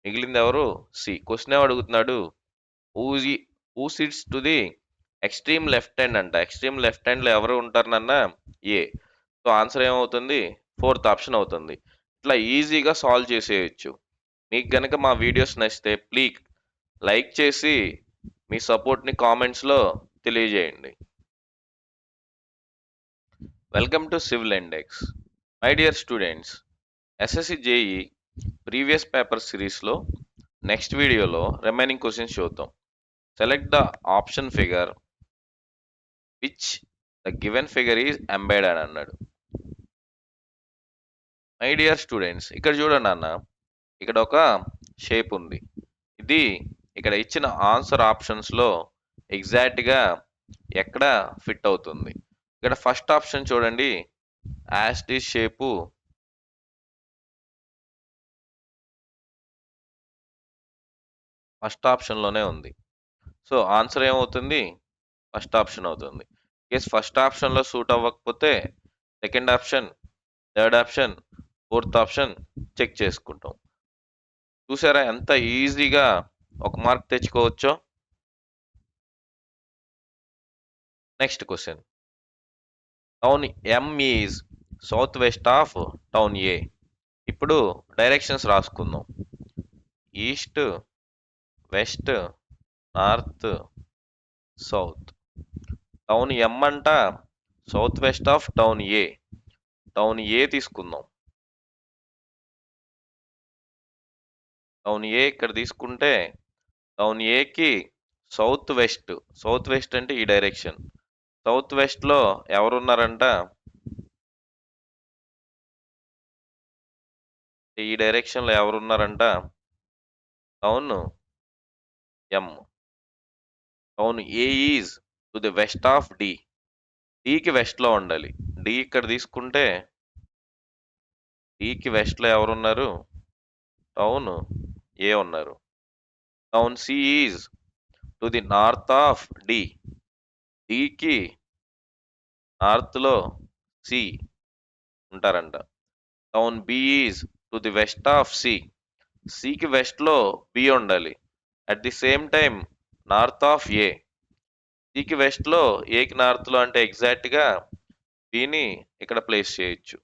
మిగిలింది ఎవరు, సి. క్వశ్చన్ ఏమో అడుగుతున్నాడు, who sits to the extreme left hand అంట. ఎక్స్ట్రీమ్ లెఫ్ట్ హ్యాండ్లో ఎవరు ఉంటారు నాన్న, ఏ. సో ఆన్సర్ ఏమవుతుంది, 4th ఆప్షన్ అవుతుంది. ఇట్లా ఈజీగా సాల్వ్ చేసేయచ్చు. మీకు గనక మా వీడియోస్ నచ్చితే ప్లీజ్ లైక్ చేసి మీ సపోర్ట్ని కామెంట్స్లో తెలియజేయండి. Welcome to civil index. My dear students, SSC JEE previous paper సిరీస్లో నెక్స్ట్ వీడియోలో రిమైనింగ్ క్వశ్చన్స్ చూద్దాం. Select the option figure which the given figure is embedded అన్నాడు. మై డియర్ స్టూడెంట్స్, ఇక్కడ చూడండి అన్న, ఇక్కడ ఒక షేప్ ఉంది. ఇది ఇక్కడ ఇచ్చిన ఆన్సర్ ఆప్షన్స్లో ఎగ్జాక్ట్గా ఎక్కడ ఫిట్ అవుతుంది. ఇక్కడ ఫస్ట్ ఆప్షన్ చూడండి, యాస్టీ షేపు ఫస్ట్ ఆప్షన్లోనే ఉంది. సో ఆన్సర్ ఏమవుతుంది, ఫస్ట్ ఆప్షన్ అవుతుంది. కేస్ ఫస్ట్ ఆప్షన్లో సూట్ అవ్వకపోతే second option, third option, 4th option check చేసుకుంటాం. చూసారా ఎంత ఈజీగా ఒక మార్క్ తెచ్చుకోవచ్చో. Next question, town M is south west of town A. ఇప్పుడు డైరెక్షన్స్ రాసుకుందాం, east, west, north, south. Town M అంట south west of town A. Town A తీసుకుందాం. టౌన్ ఏ ఇక్కడ తీసుకుంటే టౌన్ ఏకి సౌత్ వెస్ట్. సౌత్ వెస్ట్ అంటే ఈ డైరెక్షన్. సౌత్ వెస్ట్లో ఎవరున్నారంట, ఈ డైరెక్షన్లో ఎవరున్నారంట, town M. Town A is to the west of D. డికి వెస్ట్లో ఉండాలి. డి ఇక్కడ తీసుకుంటే డికి వెస్ట్లో ఎవరున్నారు, టౌన్ ఏ ఉన్నారు. Town C is to the north of D. డికి నార్త్లో సి ఉంటారంట. Town B is to the west of C. సికి వెస్ట్లో బి ఉండాలి. At the same time north of A. సికి వెస్ట్లో ఏకి నార్త్లో అంటే ఎగ్జాక్ట్గా బిని ఇక్కడ ప్లేస్ చేయొచ్చు.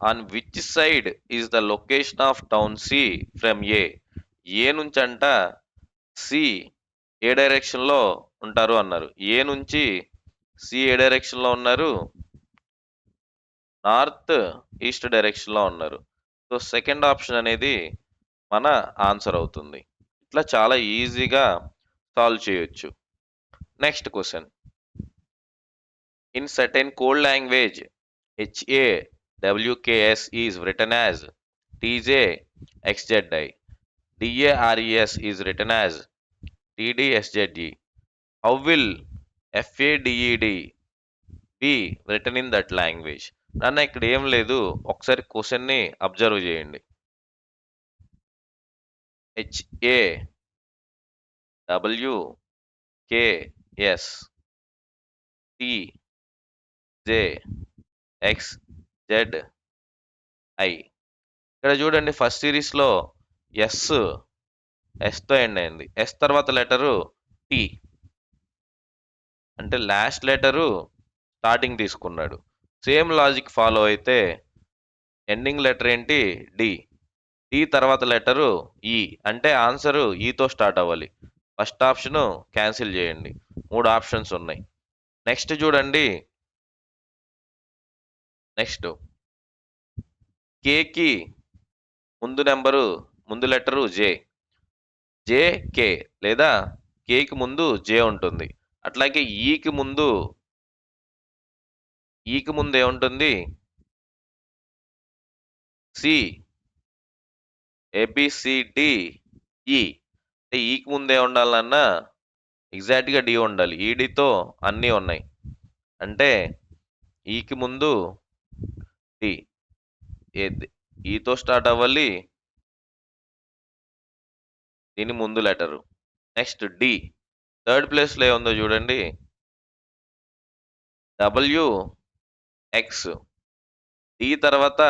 On which side is the location of town C from A. A నుంచి అంట సి ఏ డైరెక్షన్లో ఉంటారు అన్నారు. ఏ నుంచి సి ఏ డైరెక్షన్లో ఉన్నారు, నార్త్ ఈస్ట్ డైరెక్షన్లో ఉన్నారు. సో సెకండ్ ఆప్షన్ అనేది మన ఆన్సర్ అవుతుంది. ఇట్లా చాలా ఈజీగా సాల్వ్ చేయొచ్చు. Next question, in certain code language HAWKS is written as TJXZI. DARES is written as TDSZE. How will FADED be written in that language? నాన్న ఇక్కడ ఏం లేదు, ఒకసారి క్వశ్చన్ని అబ్జర్వ్ చేయండి. HAWKS J, X, Z, I. ఇక్కడ చూడండి ఫస్ట్ సిరీస్లో ఎస్తో ఎండ్ అయింది. ఎస్ తర్వాత లెటరు టి, అంటే లాస్ట్ లెటరు స్టార్టింగ్ తీసుకున్నాడు. సేమ్ లాజిక్ ఫాలో అయితే ఎండింగ్ లెటర్ ఏంటి? డి. డి తర్వాత లెటరు ఈ, అంటే ఆన్సరు ఈతో స్టార్ట్ అవ్వాలి. ఫస్ట్ ఆప్షను క్యాన్సిల్ చేయండి. 3 ఆప్షన్స్ ఉన్నాయి. నెక్స్ట్ చూడండి, నెక్స్ట్ కేకి ముందు లెటరు జే, కే లేదా కేకి ముందు జే ఉంటుంది. అట్లాగే ఈకి ముందు ఏముంటుంది? C, A B C D E. అంటే ఈకి ముందు ఉండాలన్నా ఎగ్జాక్ట్గా డి ఉండాలి. ఈడితో అన్నీ ఉన్నాయి. అంటే ఈకి ముందు డి, ఈతో స్టార్ట్ అవ్వాలి, దీని ముందు లెటరు. నెక్స్ట్ డి, థర్డ్ ప్లేస్లో ఏముందో చూడండి, డబ్ల్యూఎక్స్. డి తర్వాత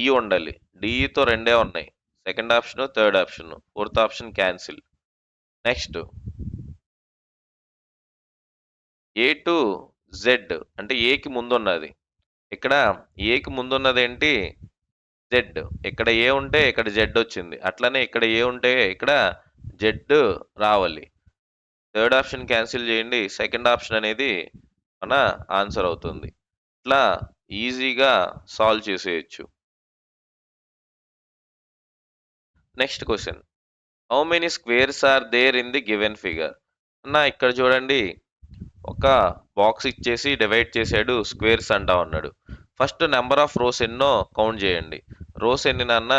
ఈ ఉండాలి. డిఈతో 2 ఉన్నాయి. Second option, third option, fourth option cancel. Next A to Z, అంటే ఏకి ముందు ఉన్నది. ఇక్కడ ఏకి ముందు ఉన్నది ఏంటి? జెడ్. ఇక్కడ ఏ ఉంటే ఇక్కడ జెడ్ వచ్చింది. అట్లనే ఇక్కడ ఏ ఉంటే ఇక్కడ జెడ్ రావాలి. థర్డ్ ఆప్షన్ క్యాన్సిల్ చేయండి. సెకండ్ ఆప్షన్ అనేది మన ఆన్సర్ అవుతుంది. ఇట్లా ఈజీగా సాల్వ్ చేసేయచ్చు. Next question, how many squares are there in the given figure? అన్న ఇక్కడ చూడండి, ఒక బాక్స్ ఇచ్చేసి డివైడ్ చేసాడు, స్క్వేర్స్ అంటా ఉన్నాడు. ఫస్ట్ నెంబర్ ఆఫ్ రోస్ ఎన్నో కౌంట్ చేయండి. రోస్ ఎన్ని నాన్న?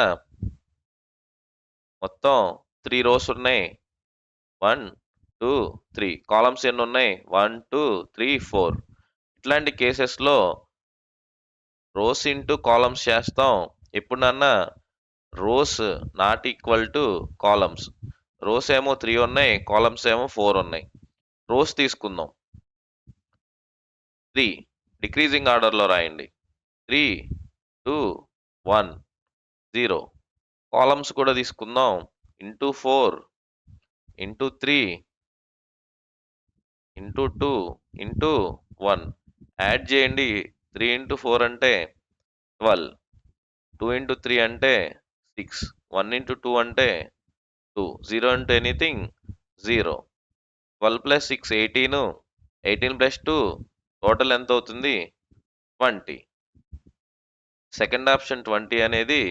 మొత్తం 3 రోస్ ఉన్నాయి. 1 2 3. కాలమ్స్ ఎన్ని ఉన్నాయి? 1 2 3 4. ఇట్లాంటి కేసెస్లో రోస్ ఇంటూ కాలమ్స్ చేస్తాం. ఎప్పుడు నాన్న? Rows not equal to columns. Rows ఏమో 3 ఉన్నాయి, కాలమ్స్ ఏమో 4 ఉన్నాయి. రోస్ తీసుకుందాం. 3 డిక్రీజింగ్ ఆర్డర్లో రాయండి. 3 2 1 0. కాలమ్స్ కూడా తీసుకుందాం. Into 4 into 3 into 2 into 1. Add చేయండి. 3 ఇంటూ 4 అంటే 12, 2 ఇంటూ 3 అంటే 6, 1 ఇంటూ 2 అంటే 2, 0 into anything 0. 12 plus 6 18, 18 plus 2 total ఎంత అవుతుంది? 20. సెకండ్ ఆప్షన్ 20 అనేది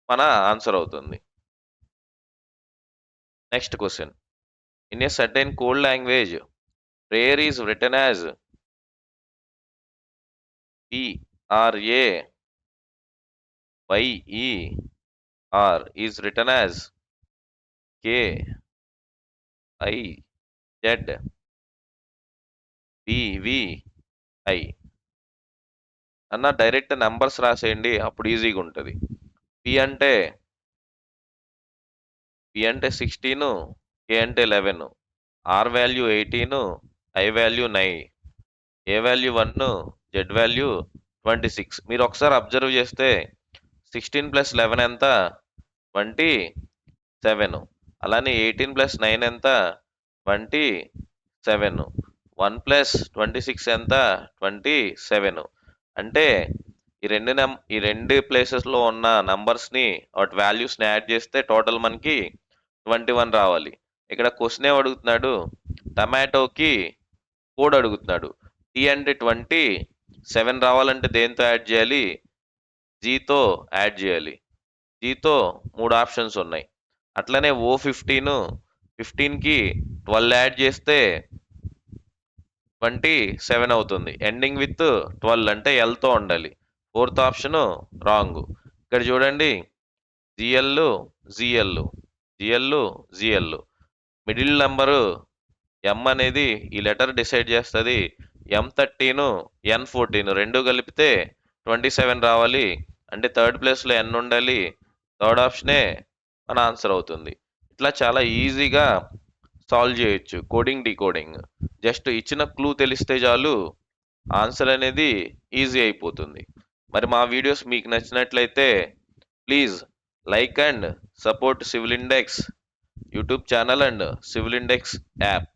మన ఆన్సర్ అవుతుంది. Next question, in a certain code language prayer is written as prayer is written as KIZBVI. అన్న డైరెక్ట్ నెంబర్స్ రాసేయండి, అప్పుడు ఈజీగా ఉంటుంది. పి అంటే 16, కే అంటే 11, R value 18, I value 9, A value 1, Z value 26. మీరు ఒకసారి అబ్జర్వ్ చేస్తే 16 ప్లస్ 11 ఎంత? 27. అలానే 18 ప్లస్ 9 ఎంత? 27. 1 ప్లస్ 26 ఎంత? 27. అంటే ఈ రెండు ప్లేసెస్లో ఉన్న నంబర్స్ని వాటి వాల్యూస్ని యాడ్ చేస్తే టోటల్ మనకి 21 రావాలి. ఇక్కడ క్వశ్చన్ ఏం అడుగుతున్నాడు? టమాటోకి కోడ్ అడుగుతున్నాడు. టీ అంటే 27 రావాలంటే దేంతో యాడ్ చేయాలి? జీతో యాడ్ చేయాలి. జీతో 3 ఆప్షన్స్ ఉన్నాయి. అట్లనే O15కి 12 యాడ్ చేస్తే 27 అవుతుంది. ఎండింగ్ విత్ 12 అంటే ఎల్తో ఉండాలి. Fourth option wrong. ఇక్కడ చూడండి, జిఎల్ మిడిల్ నెంబరు ఎం అనేది ఈ లెటర్ డిసైడ్ చేస్తుంది. M13, N14 రెండు కలిపితే 27 రావాలి. అంటే థర్డ్ ప్లేస్లో ఎన్ ఉండాలి. థర్డ్ ఆప్షనే మన ఆన్సర్ అవుతుంది. ఇట్లా చాలా ఈజీగా సాల్వ్ చేయొచ్చు కోడింగ్ డీకోడింగ్. జస్ట్ ఇచ్చిన క్లూ తెలిస్తే చాలు, ఆన్సర్ అనేది ఈజీ అయిపోతుంది. మరి మా వీడియోస్ మీకు నచ్చినట్లయితే please like and support civil index YouTube channel and civil index app.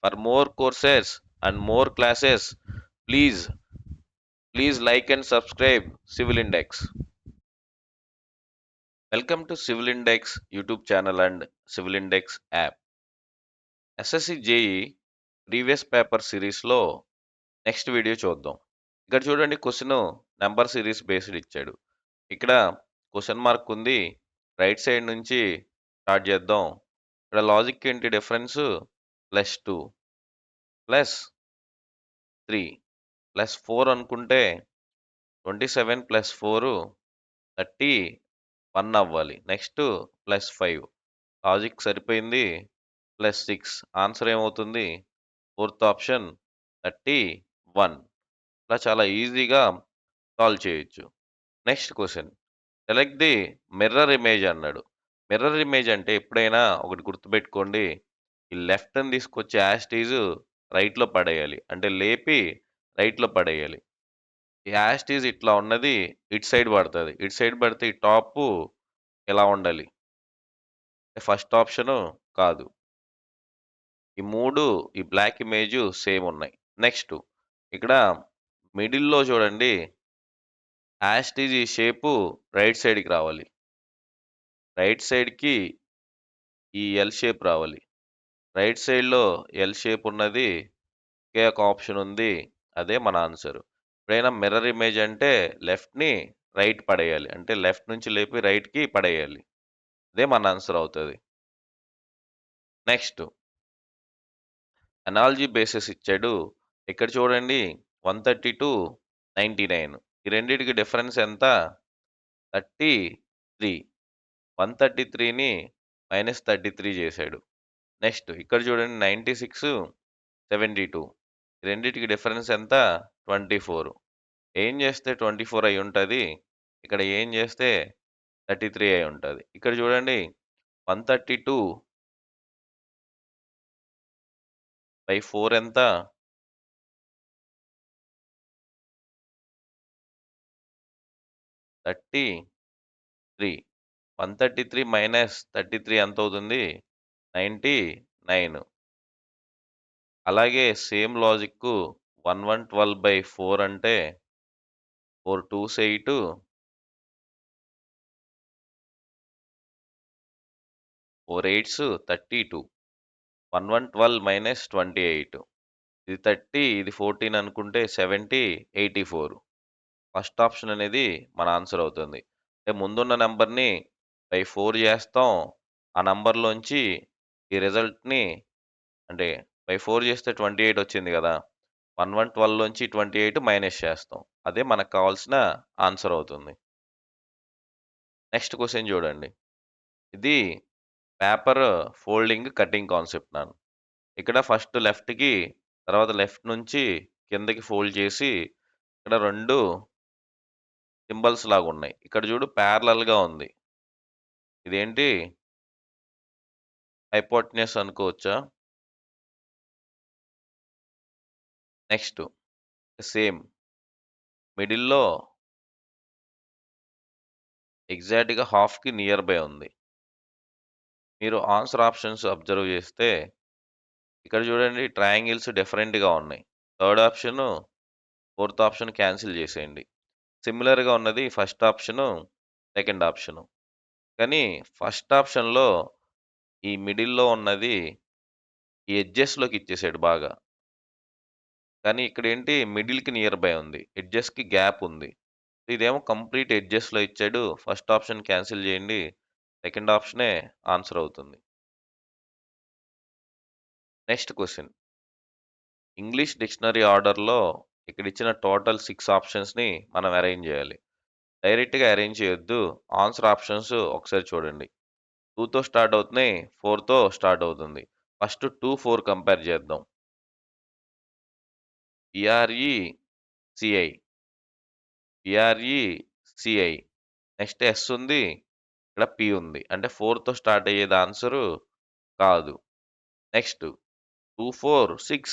For more courses and more classes, please like and subscribe Civil Index. Welcome to Civil Index YouTube channel and Civil Index app. SSC JE previous paper సిరీస్లో next video చూద్దాం. ఇక్కడ చూడండి, question number series based ఇచ్చాడు. ఇక్కడ question mark ఉంది, right side నుంచి start చేద్దాం. ఇక్కడ లాజిక్ ఏంటి, డిఫరెన్స్ +2 +3 +4 అనుకుంటే 27 + 4 31 అవ్వాలి. నెక్స్ట్ +5 లాజిక్ సరిపోయింది. +6 ఆన్సర్ ఏమవుతుంది, ఫోర్త్ ఆప్షన్ 31. ఇలా చాలా ఈజీగా సాల్వ్ చేయొచ్చు. Next question, select the mirror image అన్నాడు. మిర్రర్ ఇమేజ్ అంటే ఎప్పుడైనా ఒకటి గుర్తుపెట్టుకోండి, ఈ లెఫ్ట్ని తీసుకొచ్చి యాస్టీజ్ రైట్లో పడేయాలి, అంటే లేపి రైట్లో పడేయాలి. ఈ యాస్టీజ్ ఇట్లా ఉన్నది ఇటు సైడ్ పడుతుంది, ఇటు సైడ్ పడితే ఈ టాప్ ఎలా ఉండాలి, ఫస్ట్ ఆప్షను కాదు. ఈ మూడు ఈ బ్లాక్ ఇమేజ్ సేమ్ ఉన్నాయి. నెక్స్ట్ ఇక్కడ మిడిల్లో చూడండి, యాస్టీజ్ ఈ షేపు రైట్ సైడ్కి రావాలి, రైట్ సైడ్కి ఈ ఎల్ షేప్ రావాలి. రైట్ సైడ్లో ఎల్ షేప్ ఉన్నది, ఒకే ఒక ఆప్షన్ ఉంది, అదే మన ఆన్సర్. ఎప్పుడైనా మిర్రర్ ఇమేజ్ అంటే లెఫ్ట్ని రైట్ పడేయాలి, అంటే లెఫ్ట్ నుంచి లేపి రైట్కి పడేయాలి, అదే మన ఆన్సర్ అవుతుంది. నెక్స్ట్ అనాలజీ బేసిస్ ఇచ్చాడు. ఇక్కడ చూడండి 132 99, ఈ రెండింటికి డిఫరెన్స్ ఎంత, 33. 133ని -33 చేశాడు. నెక్స్ట్ ఇక్కడ చూడండి 96 72, ఈ రెండింటికి డిఫరెన్స్ ఎంత, 24. ఏం చేస్తే 24 అయి ఉంటుంది, ఇక్కడ ఏం చేస్తే 33 అయి ఉంటుంది. ఇక్కడ చూడండి 132/4 ఎంత, 33. 133 - 33 ఎంత అవుతుంది, 99. అలాగే సేమ్ లాజిక్ 1112/4 అంటే 4 2s 8, 4 8s 32. 1112 - 28, ఇది 30, ఇది 14 అనుకుంటే 70 84. ఫస్ట్ ఆప్షన్ అనేది మన ఆన్సర్ అవుతుంది. అంటే ముందున్న నెంబర్ని బై 4 చేస్తాం, ఆ నెంబర్లోంచి ఈ రిజల్ట్ని, అంటే బై 4 చేస్తే 28 వచ్చింది కదా, 1112లోంచి 28 మైనస్ చేస్తాం, అదే మనకు కావాల్సిన ఆన్సర్ అవుతుంది. నెక్స్ట్ క్వశ్చన్ చూడండి, ఇది పేపర్ ఫోల్డింగ్ కటింగ్ కాన్సెప్ట్ నాన్న. ఇక్కడ ఫస్ట్ లెఫ్ట్కి, తర్వాత లెఫ్ట్ నుంచి కిందకి ఫోల్డ్ చేసి, ఇక్కడ 2 సింబల్స్ లాగా ఉన్నాయి. ఇక్కడ చూడు ప్యారలల్గా ఉంది, ఇదేంటి హైపోటెన్యూస్ అనుకోవచ్చా. నెక్స్ట్ సేమ్ మిడిల్లో ఎగ్జాక్ట్గా హాఫ్కి నియర్ బై ఉంది. మీరు ఆన్సర్ ఆప్షన్స్ అబ్జర్వ్ చేస్తే ఇక్కడ చూడండి ట్రయాంగిల్స్ డిఫరెంట్గా ఉన్నాయి. Third option, fourth option cancel చేసేయండి. సిమిలర్గా ఉన్నది ఫస్ట్ ఆప్షను, సెకండ్ ఆప్షను. కానీ ఫస్ట్ ఆప్షన్లో ఈ మిడిల్లో ఉన్నది ఈ ఎడ్జెస్లోకి ఇచ్చేసాడు బాగా, కానీ ఇక్కడ ఏంటి మిడిల్కి నియర్ బై ఉంది, ఎడ్జెస్కి గ్యాప్ ఉంది. ఇదేమో కంప్లీట్ ఎడ్జెస్లో ఇచ్చాడు. ఫస్ట్ ఆప్షన్ క్యాన్సిల్ చేయండి, సెకండ్ ఆప్షనే ఆన్సర్ అవుతుంది. నెక్స్ట్ క్వశ్చన్, ఇంగ్లీష్ డిక్షనరీ ఆర్డర్లో ఇక్కడ ఇచ్చిన టోటల్ 6 ఆప్షన్స్ని మనం అరేంజ్ చేయాలి. డైరెక్ట్గా అరేంజ్ చేయొద్దు, ఆన్సర్ ఆప్షన్స్ ఒకసారి చూడండి. 2తో స్టార్ట్ అవుతున్నాయి, 4తో స్టార్ట్ అవుతుంది. ఫస్ట్ 2 4 కంపేర్ చేద్దాం. PRECI, PRECI, నెక్స్ట్ ఎస్ ఉంది, ఇక్కడ పి ఉంది, అంటే 4తో స్టార్ట్ అయ్యేది ఆన్సరు కాదు. నెక్స్ట్ 2 4 6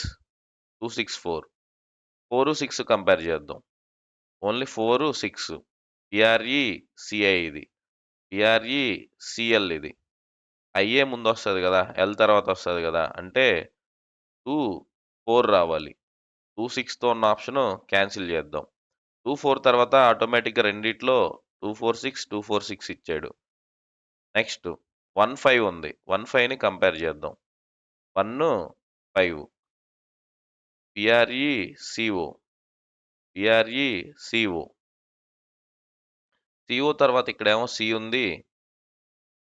2 6 4, 4, 6 కంపేర్ చేద్దాం. ఓన్లీ 4, 6 పిఆర్ఈ, సిఐ ఇది. పిఆర్ఈ, సిఎల్ ఇది. ఐఏ ముందొస్తది గదా! ఎల్ తర్వాత వస్తది గదా! అంటే 2, 4 రావాలి. 2, 6తో ఉన్న ఆప్షను క్యాన్సిల్ చేద్దాం. 2, 4 తర్వాత ఆటోమేటిక్‌గా రెండిట్లో 2, 4, 6, 2, 4, 6 ఇచ్చాడు. నెక్స్ట్ 1, 5 ఉంది. 1, 5ని కంపేర్ చేద్దాం. 1, 5 P R E, C O. P R E, C O. C O తర్వాత ఇక్కడేమో సి ఉంది.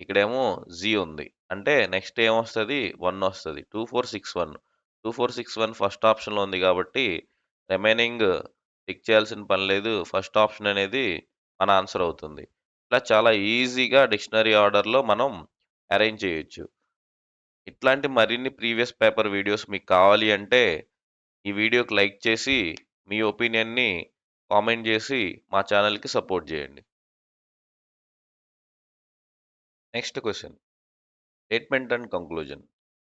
ఇక్కడేమో జీ ఉంది. అంటే నెక్స్ట్ ఏమొస్తది? 1 వస్తది. 2, 4, 6, 1. 2, 4, 6, 1 ఫస్ట్ ఆప్షన్‌లో ఉంది కాబట్టి రిమైనింగ్ టిక్ చేయాల్సిన పని లేదు. ఫస్ట్ ఆప్షన్ అనేది మన ఆన్సర్ అవుతుంది. ఇట్లా చాలా ఈజీగా డిక్షనరీ ఆర్డర్‌లో మనం అరేంజ్ చేయొచ్చు. ఇట్లాంటి మరిన్ని ప్రీవియస్ పేపర్ వీడియోస్ మీకు కావాలి అంటే ఈ వీడియోకి లైక్ చేసి మీ ఒపీనియన్‌ని కామెంట్ చేసి మా ఛానెల్‌కి సపోర్ట్ చేయండి. Next question. Statement and conclusion.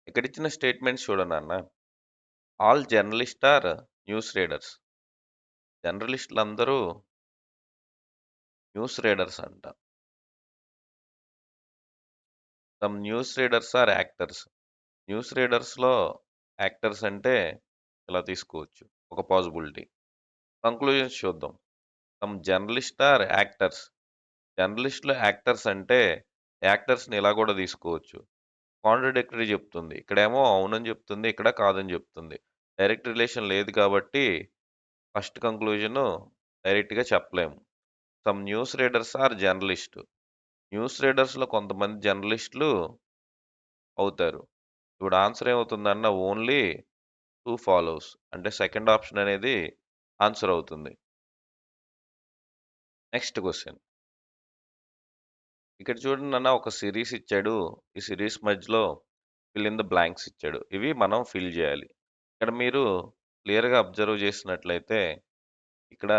ఇక్కడిచ్చిన స్టేట్మెంట్స్ చూడు నాన్న. All journalist are news readers. జర్నలిస్టులందరూ న్యూస్ రీడర్స్ అంట. Some news readers are actors. News రీడర్స్‌లో యాక్టర్స్ అంటే ఇలా తీసుకోవచ్చు. ఒక పాసిబిలిటీ. కంక్లూజన్స్ చూద్దాం. Some journalist are actors. జర్నలిస్ట్‌లో యాక్టర్స్ అంటే యాక్టర్స్‌ని ఇలా కూడా తీసుకోవచ్చు. కాంట్రడిక్టరీ చెప్తుంది. ఇక్కడేమో అవునని చెప్తుంది. ఇక్కడ కాదని చెప్తుంది. డైరెక్ట్ రిలేషన్ లేదు కాబట్టి ఫస్ట్ కంక్లూజను డైరెక్ట్‌గా చెప్పలేము. Some news readers are journalist. News రీడర్స్‌లో కొంతమంది జర్నలిస్టులు అవుతారు. ఇప్పుడు ఆన్సర్ ఏమవుతుందన్న ఓన్లీ 2 ఫాలోస్. అంటే సెకండ్ ఆప్షన్ అనేది ఆన్సర్ అవుతుంది. Next question. ఇక్కడ చూడండి నాన్న ఒక సిరీస్ ఇచ్చాడు. ఈ సిరీస్ మధ్యలో ఫిల్ ఇన్ ద బ్లాంక్స్ ఇచ్చాడు. ఇవి మనం ఫిల్ చేయాలి. ఇక్కడ మీరు క్లియర్‌గా అబ్జర్వ్ చేసినట్లయితే ఇక్కడ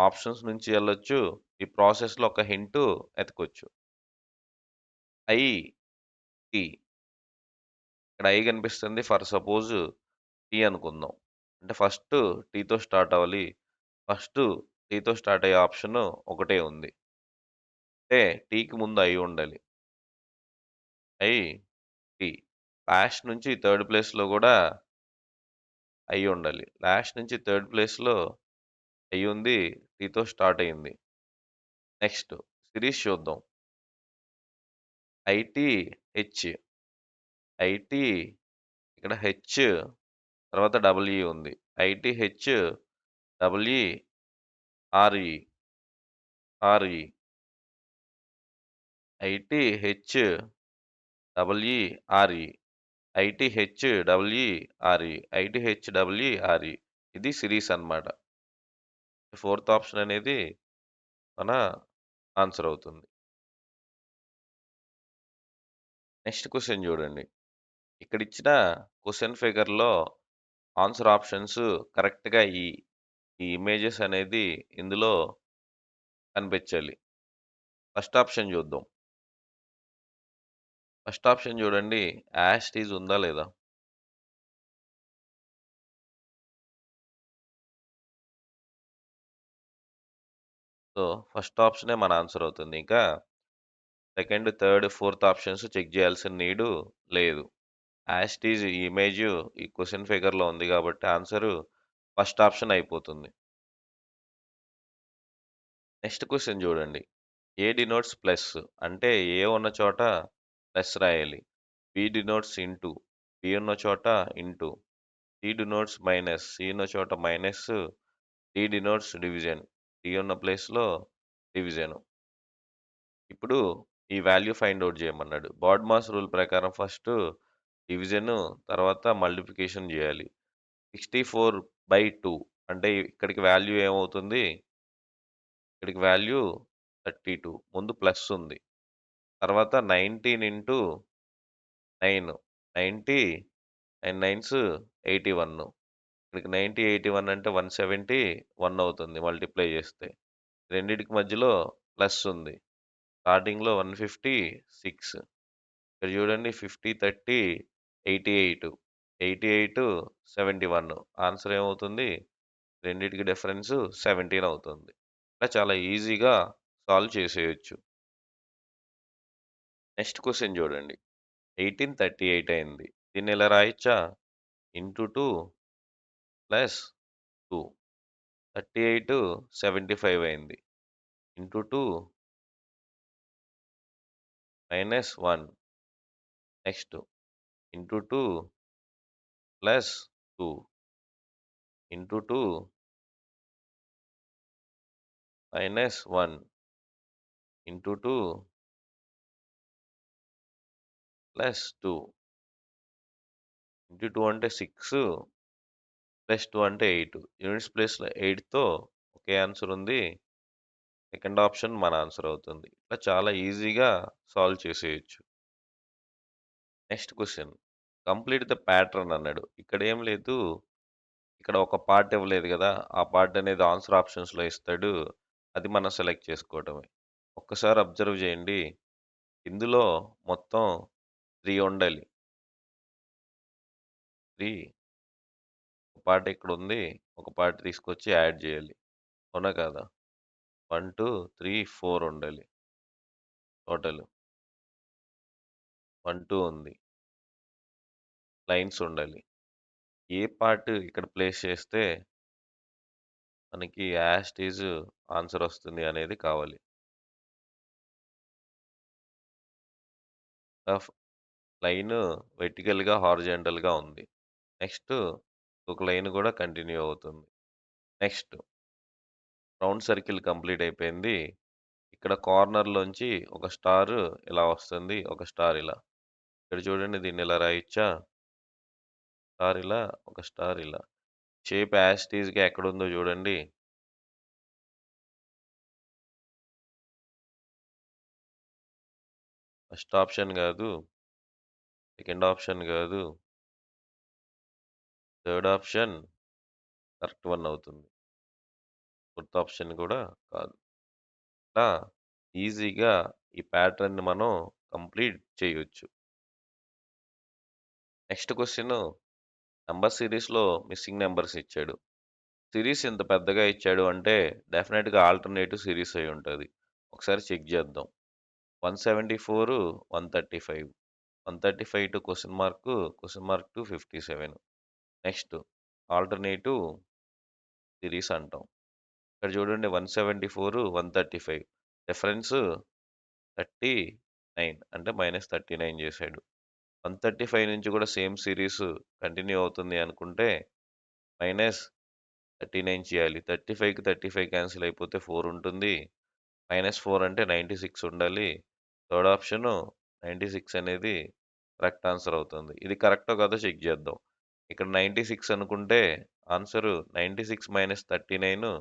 ఆప్షన్స్ నుంచి ఎళ్ళొచ్చు. ఈ ప్రాసెస్‌లో ఒక హింటు ఎతకొచ్చు. I, T. ఇక్కడ ఐ కనిపిస్తుంది. ఫర్ సపోజ్ టీ అనుకుందాం. అంటే ఫస్ట్ టీతో స్టార్ట్ అవ్వాలి. ఫస్ట్ టీతో స్టార్ట్ అయ్యే ఆప్షన్ ఒకటే ఉంది. అంటే టీకి ముందు ఐ ఉండాలి. I, T. లాస్ట్ నుంచి థర్డ్ ప్లేస్‌లో గూడా ఐ ఉండాలి. లాస్ట్ నుంచి థర్డ్ ప్లేస్‌లో ఐ ఉంది. టీతో స్టార్ట్ అయింది. నెక్స్ట్ సిరీస్ చూద్దాం. IT, H. ఐటీ ఇక్కడ హెచ్ తర్వాత డబుల్ ఈ ఉంది. ఐటీహెచ్ డబుల్ ఈ ఆర్ఈ. ఆర్ఈ. ఐటీహెచ్ డబుల్ ఈ ఆర్ఈ. ఐటీహెచ్ డబుల్ ఈ ఆర్ఈ. ఐటీహెచ్ డబుల్ ఈ ఆర్ఈ. ఇది సిరీస్ అన్నమాట. ఫోర్త్ ఆప్షన్ అనేది మన ఆన్సర్ అవుతుంది. నెక్స్ట్ క్వెషన్ చూడండి. ఇక్కడ ఇచ్చిన క్వెషన్ ఫిగర్‌లో ఆన్సర్ ఆప్షన్స్ కరెక్ట్‌గా ఈ ఇమేజెస్ అనేది ఇందులో కనిపించాలి. ఫస్ట్ ఆప్షన్ చూద్దాం. ఫస్ట్ ఆప్షన్ చూడండి. యాస్ టీజ్ ఉందా లేదా? సో, ఫస్ట్ ఆప్షనే మన ఆన్సర్ అవుతుంది. ఇంకా second, third, fourth options check చేయాల్సిన నీడు లేదు. యాస్ ఇట్ ఈజ్ ఈ ఇమేజ్ ఈ క్వెషన్ ఫిగర్‌లో ఉంది కాబట్టి ఆన్సరు ఫస్ట్ ఆప్షన్ అయిపోతుంది. నెక్స్ట్ క్వెషన్ చూడండి. ఏ డినోట్స్ ప్లస్ అంటే ఏ ఉన్న చోట ప్లస్ రాయాలి. బి డినోట్స్ ఇంటూ బి ఉన్న చోట into. C denotes minus C ఉన్న చోట minus. D denotes division D ఉన్న ప్లేస్‌లో డివిజన్. ఇప్పుడు ఈ వాల్యూ ఫైండ్ ఔట్ చేయమన్నాడు. బాడ్మాస్ రూల్ ప్రకారం ఫస్ట్ డివిజన్ తర్వాత మల్టిప్లికేషన్ చేయాలి. 64/2 అంటే ఇక్కడికి వాల్యూ ఏమవుతుంది? ఇక్కడికి వాల్యూ 32 ముందు ప్లస్ ఉంది. తర్వాత 19 ఇంటూ 9 90 అండ్ 9స్ 81 ఇక్కడికి 90, 81 అంటే 171 అవుతుంది మల్టిప్లై చేస్తే. రెండిటికి మధ్యలో ప్లస్ ఉంది. స్టార్టింగ్‌లో 156 ఇక్కడ చూడండి 50, 30, 88. 88, 71 ఆన్సర్ ఏమవుతుంది? రెండిటికి డిఫరెన్స్ 17 అవుతుంది. ఇలా చాలా ఈజీగా సాల్వ్ చేసేయొచ్చు. నెక్స్ట్ క్వెషన్ చూడండి. 1838 అయింది. దీన్ని ఇలా రాయొచ్చా? Into 2 plus 2. 38 75 అయింది. Into 2 minus 1. Next into 2 plus 2. Into 2 minus 1. Into 2 plus 2. Into 2 అంటే 6 ప్లస్ 2 అంటే 8. యూనిట్స్ ప్లేస్‌లో 8తో ఒకే ఆన్సర్ ఉంది. సెకండ్ ఆప్షన్ మన ఆన్సర్ అవుతుంది. ఇట్లా చాలా ఈజీగా సాల్వ్ చేసేయొచ్చు. Next question. Complete the pattern అన్నాడు. ఇక్కడ ఏం లేదు. ఇక్కడ ఒక పార్ట్ ఇవ్వలేదు గదా! ఆ పార్ట్ అనేది ఆన్సర్ ఆప్షన్స్‌లో ఇస్తాడు. అది మనం సెలెక్ట్ చేసుకోవడమే. ఒక్కసారి అబ్జర్వ్ చేయండి. ఇందులో మొత్తం 3 ఉండాలి. 3 ఒక పార్ట్ ఇక్కడుంది. ఒక పార్ట్ తీసుకొచ్చి యాడ్ చేయాలి. అవునా కాదా? 1, 2, 3, 4 ఉండాలి టోటల్. 1, 2 ఉంది. లైన్స్ ఉండాలి. ఏ పార్ట్ ఇక్కడ ప్లేస్ చేస్తే మనకి యాజ్ ఇట్ ఈజ్ ఆన్సర్ వస్తుంది అనేది కావాలి. ఆఫ్ లైన్ వెర్టికల్‌గా, హారిజాంటల్‌గా ఉంది. నెక్స్ట్ ఒక లైన్ కూడా కంటిన్యూ అవుతుంది. నెక్స్ట్ రౌండ్ సర్కిల్ కంప్లీట్ అయిపోయింది. ఇక్కడ కార్నర్‌లోంచి ఒక స్టార్ ఇలా వస్తుంది. ఒక స్టార్ ఇలా. ఇక్కడ చూడండి దీన్ని ఇలా రాయొచ్చా? స్టార్ ఇలా, ఒక స్టార్ ఇలా. షేప్ యాజ్ ఇట్ ఈజ్‌గా ఎక్కడుందో చూడండి. ఫస్ట్ ఆప్షన్ కాదు. సెకండ్ ఆప్షన్ కాదు. థర్డ్ ఆప్షన్ కరెక్ట్ వన్ అవుతుంది. ఫోర్త్ ఆప్షన్ కూడా కాదు. ఇలా ఈజీగా ఈ ప్యాటర్న్‌ని మనం కంప్లీట్ చేయొచ్చు. నెక్స్ట్ క్వెషను నంబర్ సీరీస్‌లో మిస్సింగ్ నంబర్స్ ఇచ్చాడు. సీరీస్ ఇంత పెద్దగా ఇచ్చాడు అంటే డెఫినిట్‌గా ఆల్టర్‌నేటివ్ సీరీస్ అయి ఉంటది. ఒకసారి చెక్ చేద్దాం. 174, 135. 135 to question mark, question mark to 57. Next alternative series అంటాం. ఇక్కడ చూడండి 174, 135 డిఫరెన్స్ 39 అంటే -39 చేశాడు. 135 నుంచి కూడా సేమ్ సీరీస్ కంటిన్యూ అవుతుంది అనుకుంటే -39 చేయాలి. 35కి 35 క్యాన్సిల్ అయిపోతే 4 ఉంటుంది. -4 అంటే 96 ఉండాలి. థర్డ్ ఆప్షను 96 అనేది కరెక్ట్ ఆన్సర్ అవుతుంది. ఇది కరెక్టో కాదో చెక్ చేద్దాం. ఇక్కడ 96 అనుకుంటే ఆన్సరు 96 - 39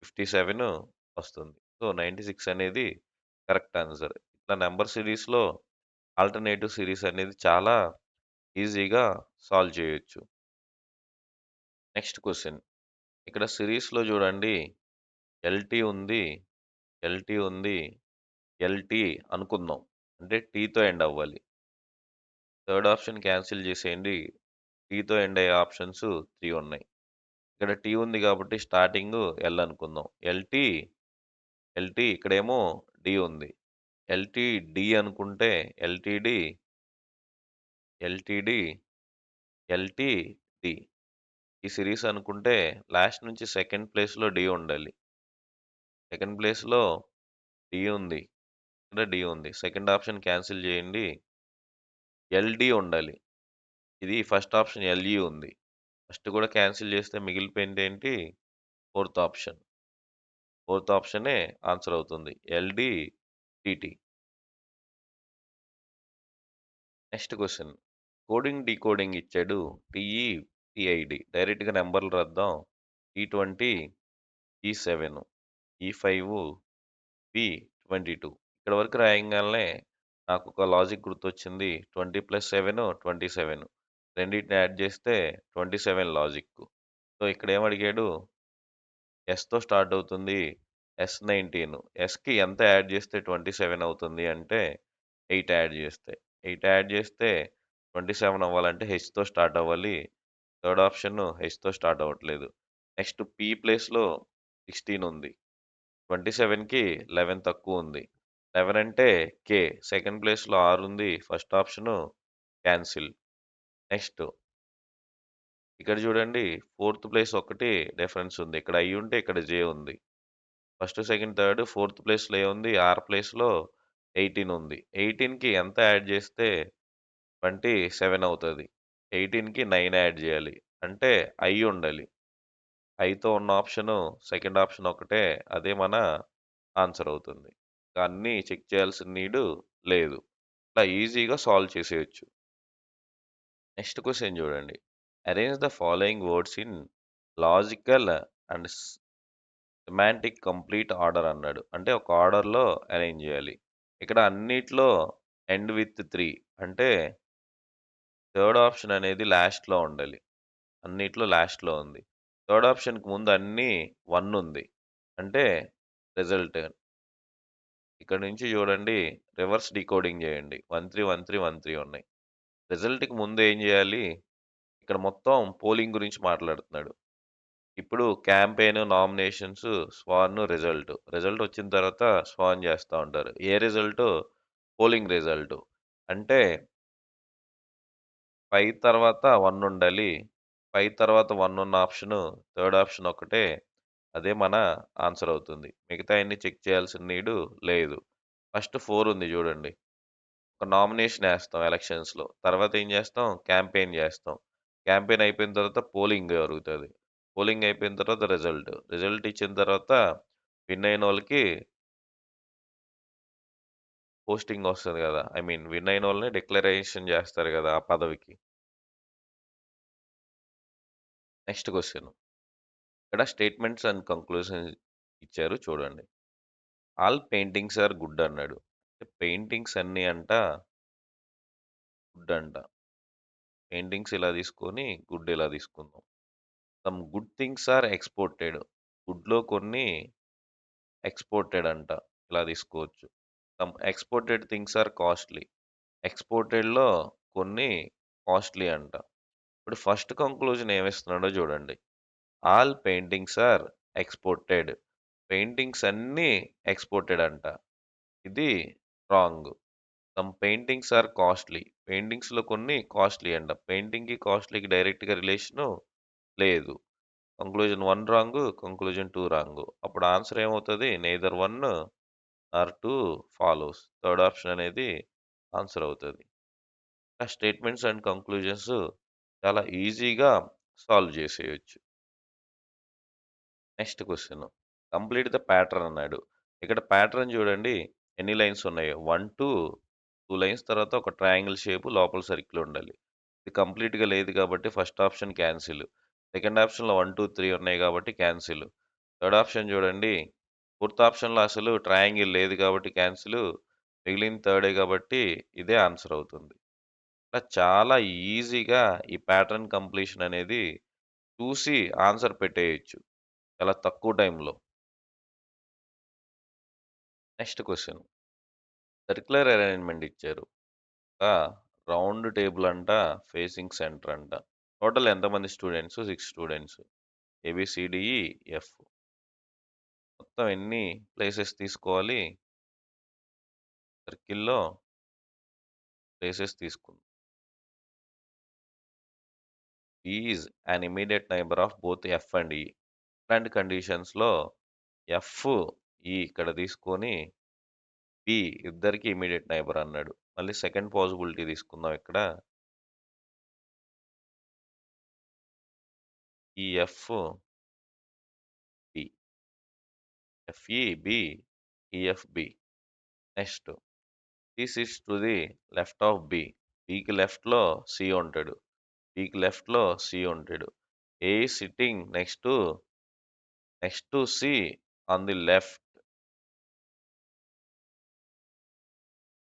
57 వస్తుంది. సో, 96 అనేది కరెక్ట్ ఆన్సర్. ఇట్లా నంబర్ సీరీస్‌లో ఆల్టర్‌నేటివ్ సీరీస్ అనేది చాలా ఈజీగా సాల్వ్ చేయొచ్చు. Next question. ఇక్కడ సీరీస్‌లో చూడండి ఎల్‌టి ఉంది, ఎల్‌టి ఉంది, ఎల్‌టి అనుకుందాం. అంటే టీతో ఎండ్ అవ్వాలి. థర్డ్ ఆప్షన్ క్యాన్సిల్ చేసేయండి. టీతో ఎండ్ అయ్యే ఆప్షన్స్ 3 ఉన్నాయి. ఇక్కడ టీ ఉంది కాబట్టి స్టార్టింగ్ ఎల్ అనుకుందాం. ఎల్‌టి ఇక్కడేమో డి ఉంది. ఎల్‌టి అనుకుంటే ఎల్‌టిడి, ఎల్‌టిడి, ఎల్‌టిడి. ఈ సీరీస్ అనుకుంటే లాస్ట్ నుంచి సెకండ్ ప్లేస్‌లో డి ఉండాలి. సెకండ్ ప్లేస్‌లో డి ఉంది. ఇక్కడ డి ఉంది. సెకండ్ ఆప్షన్ క్యాన్సిల్ చేయండి. ఎల్‌డి ఉండాలి. ఇది ఫస్ట్ ఆప్షన్ ఎల్‌ఇ ఉంది. ఫస్ట్ కూడా క్యాన్సిల్ చేస్తే మిగిలిపోయిందేంటి? Fourth option. ఫోర్త్ ఆప్షనే ఆన్సర్ అవుతుంది. LD, TT. Next question. Coding, decoding ఇచ్చాడు. TE, TID. డైరెక్ట్‌గా నంబర్‌లు రాద్దాం. టీ20, ఈ7, ఈ5, బి22. ఇక్కడ వరకు రాయంగాల్నే నాకొక లాజిక్ గుర్తొచ్చింది. 20 + 7 27. రెండిటిని యాడ్ చేస్తే 27 లాజిక్కు. సో, ఇక్కడేమడిగాడు? ఎస్‌తో స్టార్ట్ అవుతుంది. S19. ఎస్‌కి ఎంత యాడ్ చేస్తే 27 అవుతుంది అంటే 8 యాడ్ చేస్తే. 8 యాడ్ చేస్తే 27 అవ్వాలంటే హెచ్‌తో స్టార్ట్ అవ్వాలి. థర్డ్ ఆప్షన్ హెచ్‌తో స్టార్ట్ అవ్వట్లేదు. నెక్స్ట్ పి ప్లేస్‌లో 16 ఉంది. 27కి 11 తక్కువ ఉంది. 11 అంటే కే. సెకండ్ ప్లేస్‌లో 6 ఉంది. First option cancel. నెక్స్ట్ ఇక్కడ చూడండి ఫోర్త్ ప్లేస్ ఒకటి డిఫరెన్స్ ఉంది. ఇక్కడ ఐ ఉంటే ఇక్కడ జే ఉంది. ఫస్ట్, సెకండ్, థర్డ్ ఫోర్త్ ప్లేస్‌లో ఏముంది? ఆర్ ప్లేస్‌లో 18 ఉంది. 18కి ఎంత యాడ్ చేస్తే 27 అవుతది. 18కి 9 యాడ్ చేయాలి. అంటే ఐ ఉండాలి. ఐతో ఉన్న ఆప్షను సెకండ్ ఆప్షన్ ఒకటే. అదే మన ఆన్సర్ అవుతుంది. ఇంకా అన్నీ చెక్ చేయాల్సిన నీడు లేదు. ఇట్లా ఈజీగా సాల్వ్ చేసేయొచ్చు. నెక్స్ట్ క్వెషన్ చూడండి. Arrange the following words in logical and semantic complete order అన్నాడు. అంటే ఒక ఆర్డర్‌లో అరేంజ్ చేయాలి. ఇక్కడ అన్నిట్లో ఎండ్ విత్ 3 అంటే థర్డ్ ఆప్షన్ అనేది లాస్ట్‌లో ఉండాలి. అన్నిట్లో లాస్ట్‌లో ఉంది. థర్డ్ ఆప్షన్‌కి ముందు అన్నీ 1 ఉంది. అంటే రిజల్ట్. ఇక్కడ నుంచి చూడండి రివర్స్ డీకోడింగ్ చేయండి. 13, 13, 13 ఉన్నాయి. రిజల్ట్‌కి ముందు ఏం చేయాలి? ఇక్కడ మొత్తం పోలింగ్ గురించి మాట్లాడుతున్నాడు. ఇప్పుడు క్యాంపెయిన్, నామినేషన్స్, స్వాన్, రిజల్ట్. రిజల్ట్ వచ్చిన తర్వాత స్వాన్ చేస్తా ఉంటారు. ఏ రిజల్టు? Polling result. అంటే 5 తర్వాత 1 ఉండాలి. 5 తర్వాత 1 ఉన్న ఆప్షను థర్డ్ ఆప్షన్ ఒకటే. అదే మన ఆన్సర్ అవుతుంది. మిగతాయన్ని చెక్ చేయాల్సిన నీడు లేదు. ఫస్ట్ 4 ఉంది చూడండి. ఒక నామినేషన్ ఏస్తాం ఎలక్షన్స్‌లో. తర్వాత ఏం చేస్తాం? క్యాంపెయిన్ చేస్తాం. క్యాంపెయిన్ అయిపోయిన తర్వాత పోలింగ్ జరుగుతది. పోలింగ్ అయిపోయిన తర్వాత రిజల్ట్. రిజల్ట్ ఇచ్చిన తర్వాత విన్ అయినోళ్ళకి పోస్టింగ్ వస్తది గదా! ఐ మీన్ విన్ అయినోళ్ళని డిక్లరేషన్ జేస్తారు గదా! ఆ పదవికి. Next question. ఇక్కడ స్టేట్మెంట్స్ అండ్ కంక్లూజన్ ఇచ్చారు చూడండి. ఆల్ పెయింటింగ్స్ ఆర్ గుడ్ అన్నాడు. పెయింటింగ్స్ అన్నీ అంట గుడ్ అంట. పెయింటింగ్స్ ఇలా తీసుకొని గుడ్ ఇలా తీసుకుందాం. Some good things are exported. గుడ్‌లో కొన్ని ఎక్స్‌పోర్టెడ్ అంట. ఇలా తీసుకోవచ్చు. Some exported things are costly. ఎక్స్‌పోర్టెడ్‌లో కొన్ని కాస్ట్‌లీ అంట. ఇప్పుడు ఫస్ట్ కంక్లూజన్ ఏమిస్తున్నాడో చూడండి. All paintings are exported. Paintings అన్నీ ఎక్స్‌పోర్టెడ్ అంట. ఇది wrong. Some paintings are costly. పెయింటింగ్స్‌లో కొన్ని కాస్ట్‌లీ అంట. పెయింటింగ్‌కి, కాస్ట్‌లీకి డైరెక్ట్‌గా రిలేషను లేదు. Conclusion 1 wrong. Conclusion 2 wrong. అప్పుడు ఆన్సర్ ఏమవుతది? Neither 1 or 2 follows. Third option అనేది ఆన్సర్ అవుతది. ఆ స్టేట్మెంట్స్ అండ్ కంక్లూజన్స్ చాలా ఈజీగా సాల్వ్ చేసేయొచ్చు. Next question. Complete the pattern అన్నాడు. ఇక్కడ ప్యాటర్న్ చూడండి ఎన్ని లైన్స్ ఉన్నాయో. 2 లైన్స్ తర్వాత ఒక ట్రయాంగిల్ షేప్ లోపల సర్కిల్ ఉండాలి. ఇది కంప్లీట్‌గా లేదు కాబట్టి ఫస్ట్ ఆప్షన్ క్యాన్సిల్. సెకండ్ ఆప్షన్‌లో 1, 2, 3 ఉన్నాయి కాబట్టి క్యాన్సిల్. థర్డ్ ఆప్షన్ చూడండి. ఫోర్త్ ఆప్షన్‌లో అసలు ట్రయాంగిల్ లేదు కాబట్టి క్యాన్సిల్. మిగిలింది థర్డే కాబట్టి ఇదే ఆన్సర్ అవుతుంది. ఇలా చాలా ఈజీగా ఈ ప్యాటర్న్ కంప్లీషన్ అనేది చూసి ఆన్సర్ పెట్టేయొచ్చు. చాలా తక్కువ టైంలో. Next question. సర్క్యులర్ అరేంజ్‌మెంట్ ఇచ్చారు. ఆ! రౌండ్ టేబుల్ అంట, ఫేసింగ్ సెంటర్ అంట. టోటల్ ఎంతమంది స్టూడెంట్స్? 6 స్టూడెంట్స్. ABCDE F. మొత్తం ఎన్ని ప్లేసెస్ తీసుకోవాలి? సర్కిల్‌లో ప్లేసెస్ తీసుకుందాం. ఈ is an immediate neighbour of both F and ఈ. ఇట్లాంటి కండిషన్స్‌లో ఎఫ్, ఈ ఇక్కడ తీసుకొని బి ఇద్దరికీ ఇమ్మీడియేట్ నైబర్ అన్నాడు. మళ్ళీ సెకండ్ పాసిబిలిటీ తీసుకుందాం ఇక్కడ. E F, B. F E, B, E F, B. Next C sits to the left of B. బికి లెఫ్ట్‌లో సి ఉంటాడు. బికి లెఫ్ట్‌లో సి ఉంటాడు. A is sitting next to C on the left.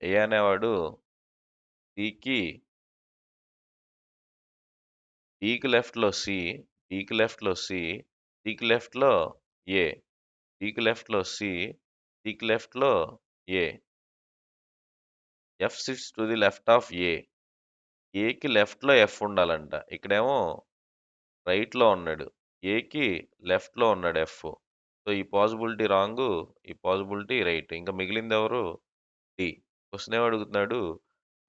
A అనేవాడు సికి బికి లెఫ్ట్‌లో సి, బికి లెఫ్ట్‌లో సి, సికి లెఫ్ట్‌లో ఏ. బికి లెఫ్ట్‌లో సి, సికి లెఫ్ట్‌లో A. F sits to the left of A. ఏకి లెఫ్ట్‌లో ఎఫ్ ఉండాలంట. ఇక్కడేమో రైట్‌లో ఉన్నాడు. ఏకి లెఫ్ట్‌లో ఉన్నాడు ఎఫ్. సో, ఈ పాజిబిలిటీ రాంగు, ఈ పాజిబిలిటీ రైట్. ఇంక మిగిలిందెవరు? డి. క్వెషన్ ఏమడుగుతున్నాడు?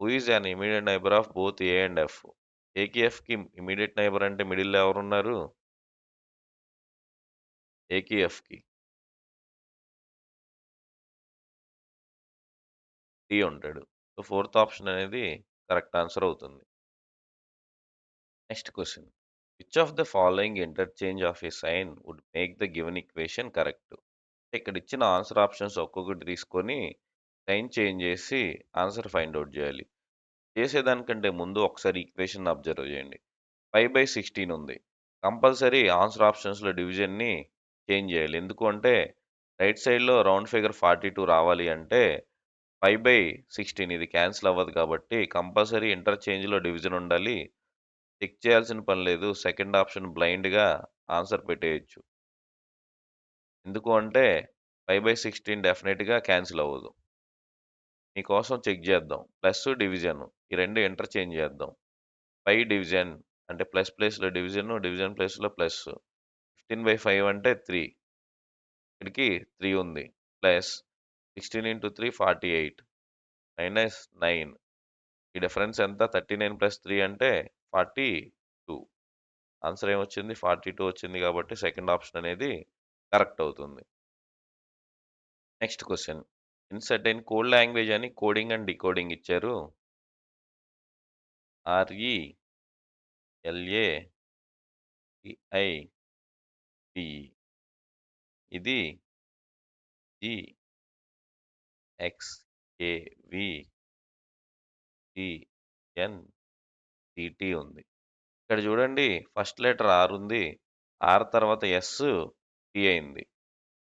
Who is an immediate neighbour of both A and F? ఏకి, ఎఫ్‌కి ఇమ్మీడియేట్ నైబర్ అంటే మిడిల్‌లో ఎవరున్నారు? ఏకి, ఎఫ్‌కి. డి ఉంటాడు. సో, ఫోర్త్ ఆప్షన్ అనేది కరెక్ట్ ఆన్సర్ అవుతుంది. Next question. Which of the following interchange of a sign would make the given equation correct? ఇక్కడ ఇచ్చిన ఆన్సర్ ఆప్షన్స్ ఒక్కొక్కటి తీసుకొని సైన్ చేంజ్ చేసి ఆన్సర్ ఫైండ్ ఔట్ చేయాలి. చేసేదానికంటే ముందు ఒకసారి ఈక్వేషన్ అబ్జర్వ్ చేయండి. 5/16 ఉంది. కంపల్సరీ ఆన్సర్ ఆప్షన్స్‌లో డివిజన్‌ని చేంజ్ చేయాలి. ఎందుకు అంటే రైట్ సైడ్‌లో రౌండ్ ఫిగర్ 42 రావాలి అంటే 5/16 ఇది క్యాన్సిల్ అవ్వదు కాబట్టి కంపల్సరీ ఇంటర్చేంజ్‌లో డివిజన్ ఉండాలి. చెక్ చేయాల్సిన పని లేదు. సెకండ్ ఆప్షన్ బ్లైండ్‌గా ఆన్సర్ పెట్టేయొచ్చు. ఎందుకు అంటే 5/16 డెఫినిట్‌గా క్యాన్సిల్ అవ్వదు. మీకోసం చెక్ చేద్దాం. ప్లస్, డివిజన్ ఈ 2 ఇంటర్చేంజ్ చేద్దాం. 5 డివిజన్ అంటే ప్లస్ ప్లేస్‌లో డివిజన్, డివిజన్ ప్లేస్‌లో ప్లస్. 15/5 అంటే 3. ఇక్కడికి 3 ఉంది. Plus 16 into 3 48 minus 9. ఈ డిఫరెన్స్ ఎంత? 39 ప్లస్ 3 అంటే 42. ఆన్సర్ ఏమొచ్చింది? 42 వచ్చింది కాబట్టి సెకండ్ ఆప్షన్ అనేది కరెక్ట్ అవుతుంది. Next question. In certain code language అని కోడింగ్ అండ్ డీకోడింగ్ ఇచ్చారు. RELATIE ఇది GXAVGNCT ఉంది. ఇక్కడ చూడండి ఫస్ట్ లెటర్ ఆర్ ఉంది. ఆర్ తర్వాత ఎస్ టీ అయింది.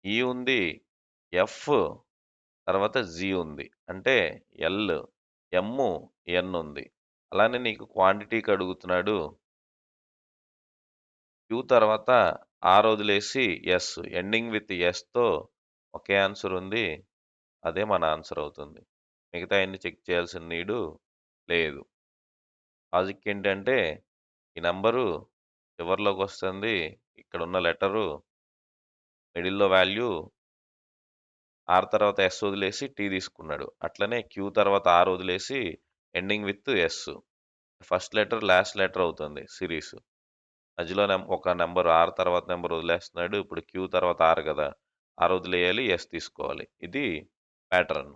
ఈ ఉంది. ఎఫ్ తర్వాత జీ ఉంది. అంటే ఎల్, ఎమ్, ఎన్ ఉంది. అలానే నీకు క్వాంటిటీకి అడుగుతున్నాడు. క్యూ తర్వాత ఆర్ వదిలేసి ఎస్. ఎండింగ్ విత్ ఎస్‌తో ఒకే ఆన్సర్ ఉంది. అదే మన ఆన్సర్ అవుతుంది. మిగతాయన్ని చెక్ చేయాల్సిన నీడు లేదు. లాజిక్ ఏంటంటే ఈ నంబరు చివర్లోకొస్తుంది. ఇక్కడున్న లెటరు మిడిల్‌లో వాల్యూ ఆర్ తర్వాత ఎస్ వదిలేసి టీ తీసుకున్నాడు. అట్లనే క్యూ తర్వాత ఆర్ వదిలేసి ending with S. First letter, last letter అవుతుంది సిరీస్. మధ్యలో ఒక నంబర్ ఆర్ తర్వాత నంబర్ వదిలేస్తున్నాడు. ఇప్పుడు క్యూ తర్వాత ఆర్ కదా! ఆర్ వదిలేయాలి, ఎస్ తీసుకోవాలి. ఇది ప్యాటర్న్.